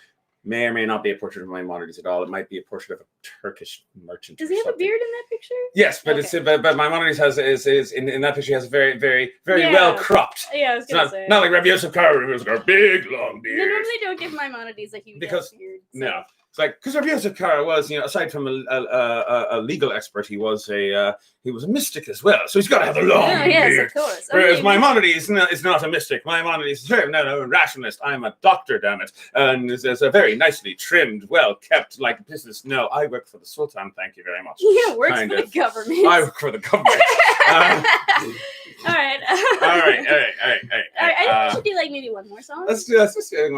May or may not be a portrait of Maimonides at all. It might be a portrait of a Turkish merchant. Does he have a beard in that picture? Yes, but but Maimonides is in that picture he has a very well cropped. Yeah, I was gonna say. Not like Rabbi Yosef Karo, who's got a big long beard. They normally don't give Maimonides a huge beard. So. No. It's like, because Rabbi Yosef Karo was, aside from a legal expert, he was a mystic as well. So he's got to have a long beard. Yes, of course. Whereas Maimonides is not a mystic. Maimonides is a rationalist. I'm a doctor, damn it. And there's a very nicely trimmed, well kept like business. No, I work for the Sultan. Thank you very much. Yeah, works for the government. I work for the government. All right. I think we should do like maybe one more song. Let's do one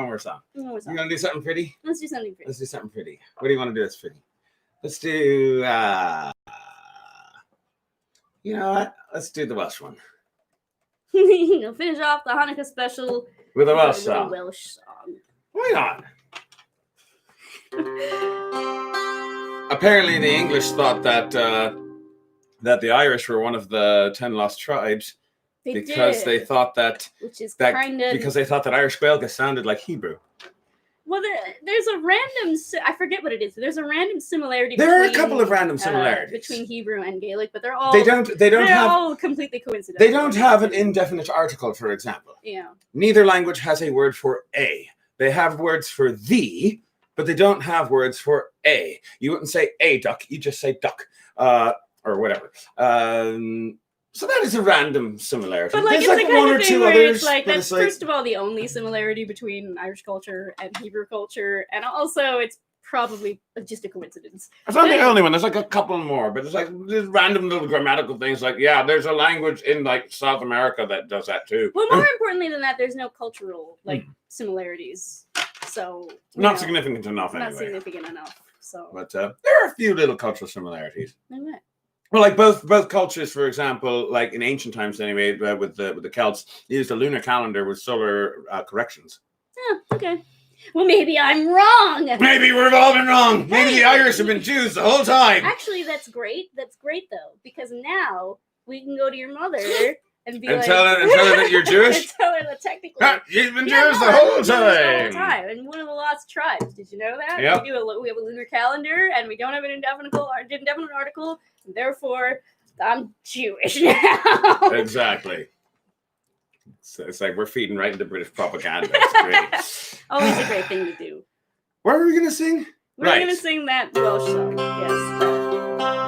more song. One more song. You want to do something pretty? Let's do something pretty. Let's do something pretty. What do you want to do that's pretty? Let's do, you know what? Let's do the Welsh one. We'll finish off the Hanukkah special with a Welsh song. Why not? Apparently the English thought that the Irish were one of the 10 lost tribes because they thought that because they thought that Irish Gaelic sounded like Hebrew. Well, there's a random, I forget what it is. There's a random similarity. There are a couple of random similarities between Hebrew and Gaelic, but they're all all completely coincidental. They don't have an indefinite article, for example. Yeah. Neither language has a word for a. They have words for the, but they don't have words for a. You wouldn't say a duck, you just say duck, or whatever. So that is a random similarity. But like, there's it's like the kind one of or thing two where others. it's like, that's like, first of all the only similarity between Irish culture and Hebrew culture, and also it's probably just a coincidence. It's not the only one. There's like a couple more, but it's like there's random little grammatical things. Like, yeah, there's a language in like South America that does that too. Well, more importantly than that, there's no cultural similarities. So not significant enough. Anyway. Not significant enough. So, but there are a few little cultural similarities. Okay. Well, like both cultures, for example, like in ancient times anyway, with the Celts, used a lunar calendar with solar corrections. Yeah, okay. Well, maybe I'm wrong. Maybe we've all been wrong. Maybe the Irish have been Jews the whole time. Actually, that's great. That's great, though, because now we can go to your mother and be And like... tell her that you're Jewish? and tell her that technically... You've been Yeah, Jews no, the I've whole been Jewish the whole time. time. And one of the lost tribes. Did you know that? Yep. We have a lunar calendar, and we don't have an indefinite article, and therefore I'm Jewish now. Exactly. It's like we're feeding right into British propaganda. It's great. Always a great thing to do. What are we going to sing? We're Right. going to sing that Welsh song. Yes.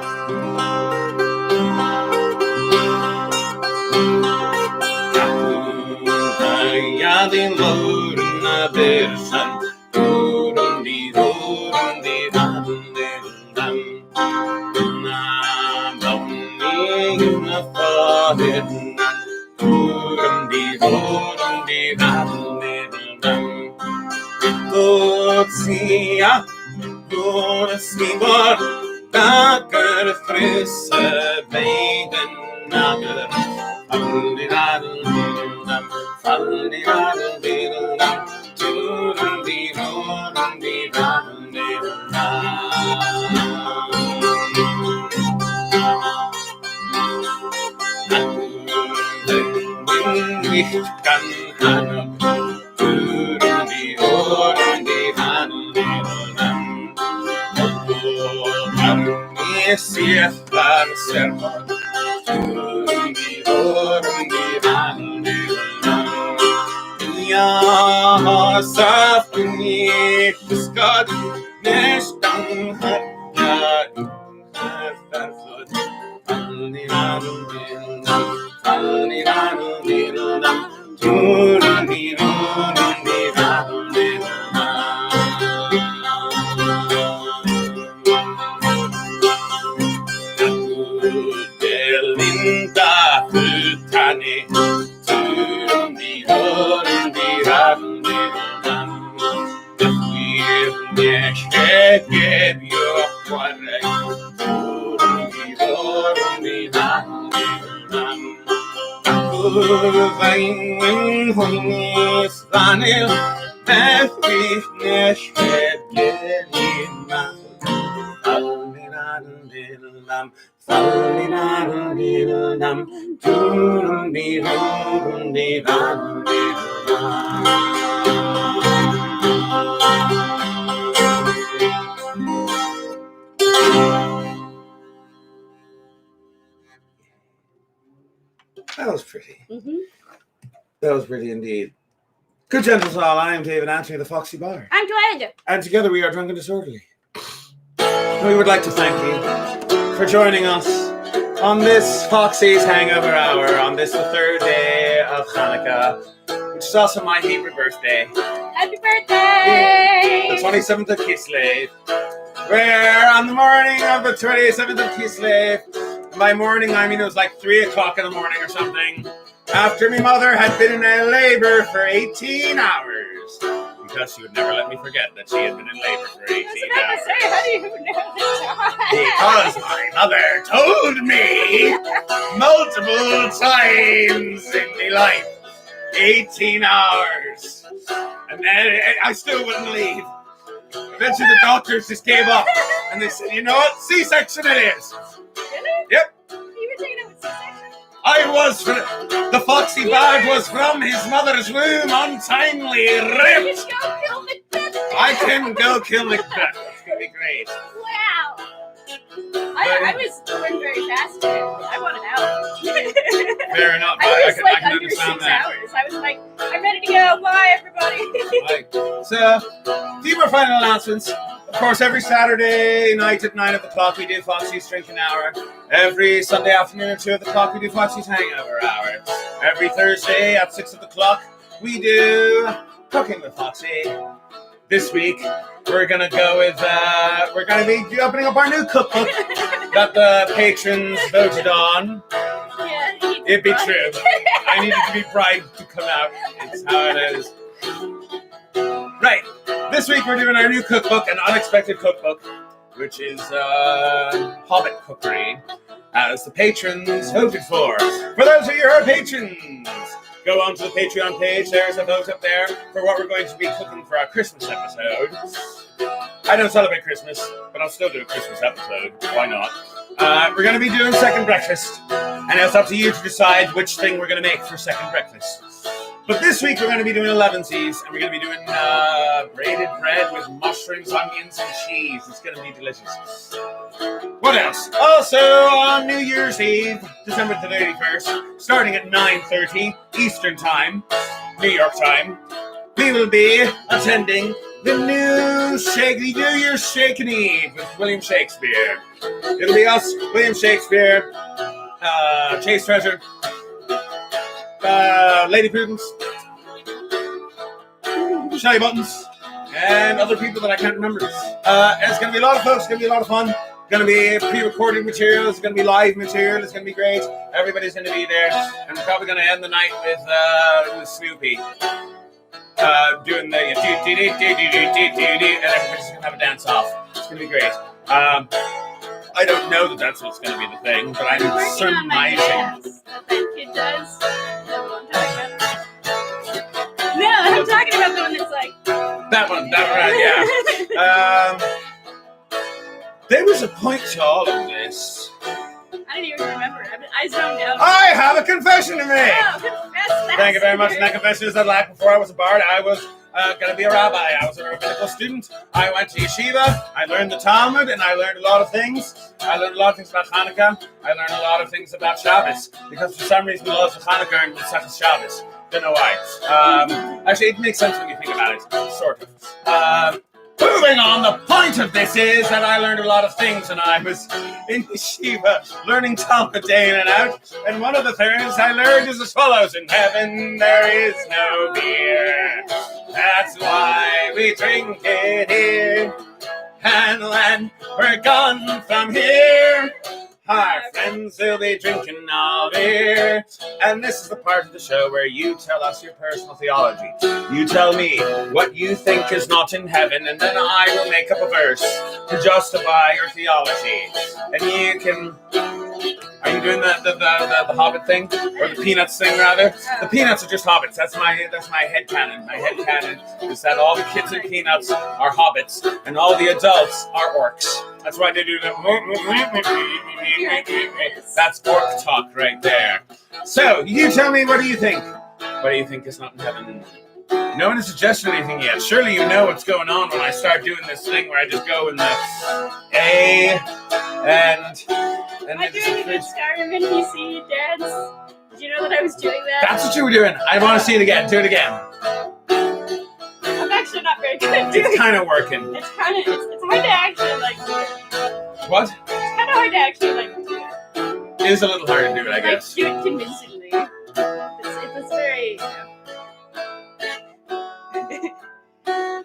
That was pretty. Mm-hmm. That was pretty indeed. Good gentles all, I am David Anthony, the Foxy Bar. I'm glad. And together we are Drunk and Disorderly. We would like to thank you for joining us on this Foxy's Hangover Hour, on this the third day of Hanukkah, which is also my favorite birthday. Happy birthday! The 27th of Kislev. Where on the morning of the 27th of Kislev, by morning I mean it was like 3 o'clock in the morning or something, after my mother had been in a labor for 18 hours. Because she would never let me forget that she had been in labor for 18 hours. How do you know the time? Because my mother told me multiple times in my life. 18 hours. And then I still wouldn't leave. Eventually the doctors just gave up. And they said, you know what? C-section it is. Really? Yep. You were taking it with C-section? The Foxy bag was from his mother's womb, untimely ripped. You go kill Macbeth. I can go kill Macbeth. That's gonna be great. Wow. I was going very fast today. I wanted out. Fair enough. I was I can under understand 6 that. hours. I was like, I'm ready to go. Bye, everybody. Right. So, a few more final announcements. Of course, every Saturday night at 9 o'clock, we do Foxy's Drinking Hour. Every Sunday afternoon at 2 o'clock, we do Foxy's Hangover Hour. Every Thursday at 6 o'clock, we do Cooking with Foxy. This week, we're going to go with, we're going to be opening up our new cookbook that the patrons voted on. Yeah, It'd be true. I needed to be bribed to come out. It's how it is. Right. This week we're doing our new cookbook, an unexpected cookbook. which is Hobbit cookery, as the patrons voted for. For those of you who are patrons, go onto the Patreon page. There's a vote up there for what we're going to be cooking for our Christmas episode. I don't celebrate Christmas, but I'll still do a Christmas episode. Why not? We're going to be doing second breakfast, and it's up to you to decide which thing we're going to make for second breakfast. But this week we're going to be doing 11sies, and we're going to be doing braided bread with mushrooms, onions, and cheese. It's going to be delicious. What else? Also, on New Year's Eve, December the 31st, starting at 9:30 Eastern Time, New York time, we will be attending the New Year's Shake and Eve with William Shakespeare. It'll be us, William Shakespeare, Chase Treasure, Lady Prudence, Shelly Buttons, and other people that I can't remember. It's going to be a lot of folks. It's going to be a lot of fun. It's going to be pre-recorded material. It's going to be live material. It's going to be great. Everybody's going to be there. And we're probably going to end the night with Snoopy doing the and everybody's going to have a dance off. It's going to be great. I don't know that that's what's going to be the thing, but I'm surmising. That kid does. No, I'm talking about the one that's like that one, yeah. There was a point to all of this. I don't even remember. I zoned out. I have a confession to make. Oh, confess that. Thank you very much. And that confession is that like before I was a bard, I was going to be a rabbi. I was a rabbinical student. I went to yeshiva. I learned the Talmud, and I learned a lot of things. I learned a lot of things about Hanukkah. I learned a lot of things about Shabbos, because for some reason the laws of Hanukkah and Masechtas Shabbos. Don't know why. Actually, it makes sense when you think about it, sort of. Moving on, the point of this is that I learned a lot of things when I was in yeshiva, learning Talmud day in and out. And one of the things I learned is as follows: in heaven there is no beer. That's why we drink it here. And when we're gone from here, our friends will be drinking all beer. And this is the part of the show where you tell us your personal theology. You tell me what you think is not in heaven, and then I will make up a verse to justify your theology. And you can... Are you doing the Hobbit thing? Or the Peanuts thing, rather? The Peanuts are just Hobbits. That's my headcanon. My headcanon is that all the kids in Peanuts are Hobbits, and all the adults are orcs. That's why they do that. That's orc talk right there. So, you tell me, what do you think? What do you think is not in heaven? No one has suggested anything yet. Surely you know what's going on when I start doing this thing where I just go in the A and I doing a good Skyrim NPC dance. Did you know that I was doing that? That's what you were doing. I want to see it again. Do it again. I'm actually not very good at doing it. It's kind of working. It's hard to actually like do it. What? It's kind of hard to actually like do it. It is a little hard to do it, I guess. Like do it convincingly. It's very, you know.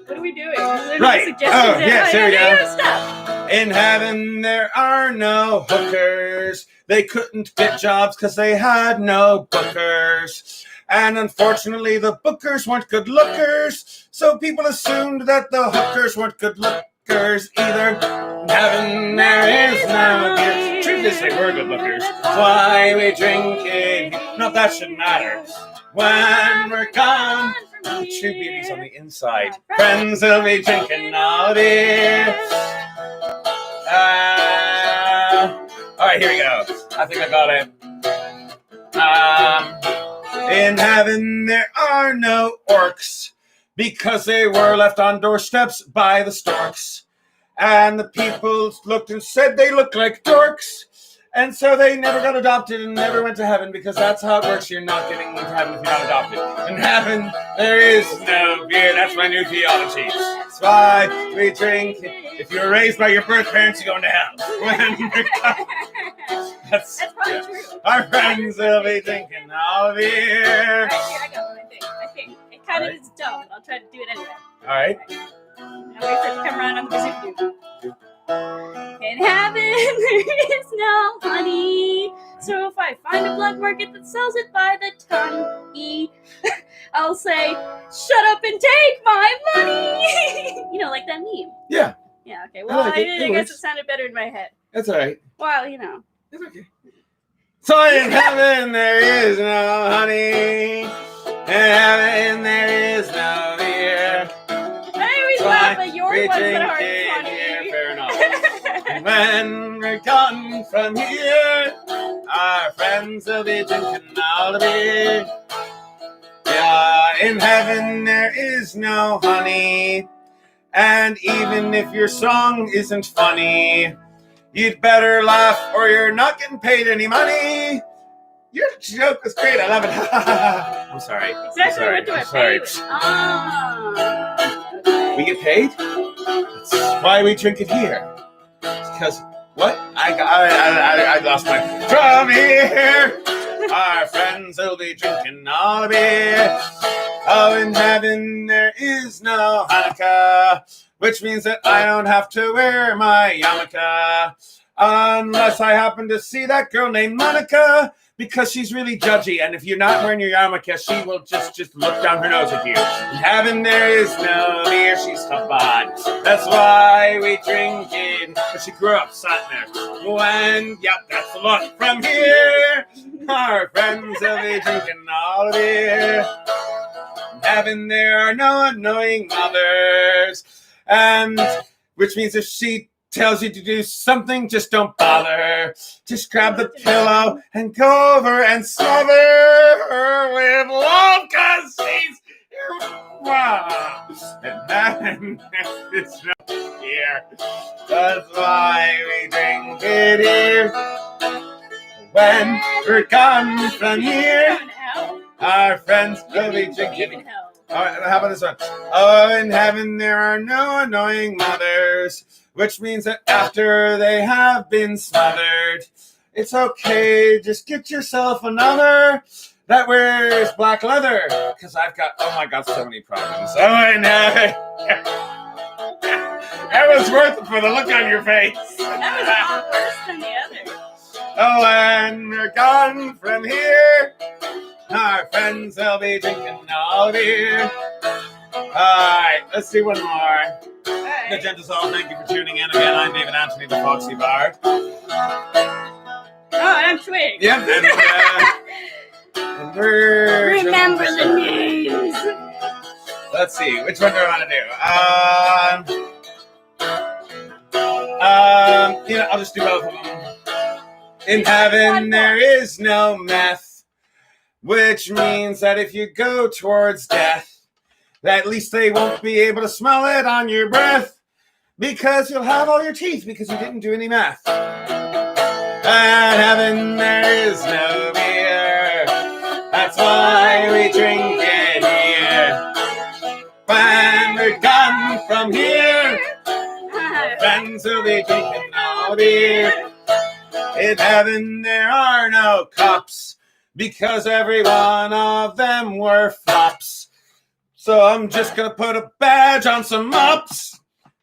What are we doing? Right. Oh, yes, there we go. Stop. In heaven there are no hookers. They couldn't get jobs because they had no bookers. And unfortunately the bookers weren't good lookers. So people assumed that the hookers weren't good lookers either. In heaven there is no beer. Truth is they were good lookers. Why we drink it? Not that should matter. When we're gone, true beauty's on the inside. Friends will be drinking all beer. All right, here we go. I think I got it. In heaven there are no orcs because they were left on doorsteps by the storks. And the people looked and said they looked like dorks. And so they never got adopted and never went to heaven because that's how it works. You're not getting into heaven if you're not adopted. In heaven, there is no beer. That's my new theology. That's why we drink. If you were raised by your birth parents, you're going to hell. That's probably true. Our friends will be drinking all beer. All right, here, I got one, I think. It kind of is dumb, but I'll try to do it anyway. All right. I'll wait for it to come around on the bazooka. In heaven there is no honey, so if I find a blood market that sells it by the ton, I'll say, shut up and take my money. You know, like that meme. Yeah. Yeah, okay. Well, like it. I It guess it works. sounded better in my head. That's all right. Well, you know. It's okay. So in heaven there is no honey. In heaven there is no beer. I always laugh at your We ones that drink aren't it funny. here, fair enough. When we're gone from here, our friends will be drinking all the beer. Yeah, in heaven there is no honey. And even if your song isn't funny, you'd better laugh or you're not getting paid any money. Your joke was great. I love it. I'm sorry. Exactly. What do I pay with? Okay. We get paid? That's why we drink it here. Because what? I lost my. From here, our friends will be drinking all the beer. Oh, in heaven there is no Hanukkah, which means that I don't have to wear my yarmulke. Unless I happen to see that girl named Monica, because she's really judgy, and if you're not wearing your yarmulke, she will just look down her nose at you. In heaven there is no beer, she's tough bad. That's why we drink it. But she grew up sat there. When, yep, that's the look. From here, our friends will be drinking all the beer. In heaven there are no annoying mothers, and which means if she tells you to do something, just don't bother. Just grab the pillow and go over and smother her with love, cause she's your mom. And then it's not here. That's why we drink it here. When we're gone from here, our friends will be drinking. All right, how about this one? Oh, in heaven there are no annoying mothers, which means that after they have been smothered, it's okay, just get yourself another that wears black leather. Because I've got, oh my God, so many problems. Oh, and that was worth it for the look on your face. That was a lot worse than the other. Oh, and we're gone from here. Our friends will be drinking all beer. All right, let's do one more. The Gentle Soul, thank you for tuning in again. I'm David Anthony, the Foxy Bard. Oh, and I'm Twig. Yep, and we're Remember the names. Let's see, which one do I want to do? I'll just do both of them. In heaven there is no meth, which means that if you go towards death, at least they won't be able to smell it on your breath, because you'll have all your teeth because you didn't do any math. In heaven there is no beer, that's why we drink it here. When we're gone from here, our friends will be drinking all beer. In heaven there are no cops, because every one of them were flops. So I'm just gonna put a badge on some mops.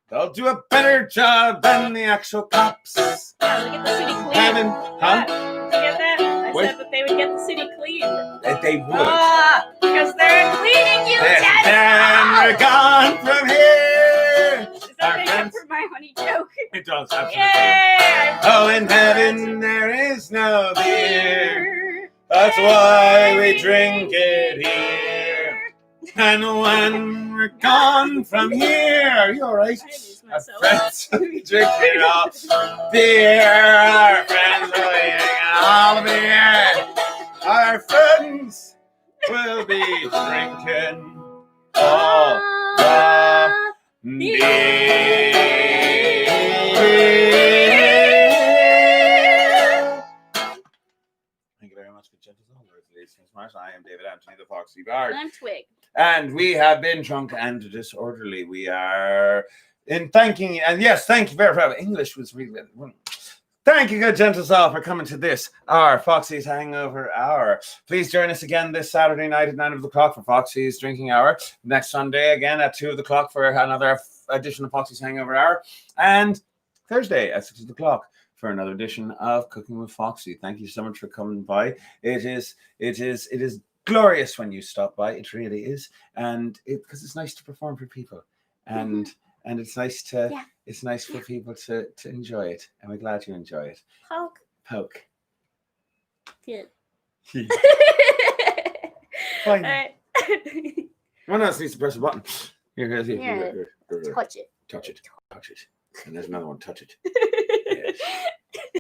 They'll do a better job than the actual cops. Yeah, they get the city clean. Heaven, huh? Did you get that? I said that they would get the city clean. They would. Because they're cleaning you, And then we're gone from here. Does that make up for my honey joke? It does, absolutely. Yay! Oh, in heaven there is no beer. That's why we drink it here. And when we're gone from here, are you all right? Our friends will be drinking all beer. Our friends will be drinking all beer. Our friends will be drinking all the beer. Thank you very much for Gentle Soul. I am David Anthony, the Foxy Bard. And I'm Twig. And we have been drunk and disorderly. We are in thanking, and yes, thank you very much. English was really good. Thank you, good Gentle Soul, for coming to this, our Foxy's Hangover Hour. Please join us again this Saturday night at 9 o'clock for Foxy's Drinking Hour. Next Sunday again at 2 o'clock for another edition of Foxy's Hangover Hour. And Thursday at 6 o'clock for another edition of Cooking with Foxy. Thank you so much for coming by. It is glorious when you stop by. It really is, and because it's nice to perform for people, and it's nice to it's nice for people to enjoy it, and we're glad you enjoy it. Poke. Good. Fine. Alright. One else needs to press a button. Here. Touch it. Touch it. And there's another one. Touch it. Yes.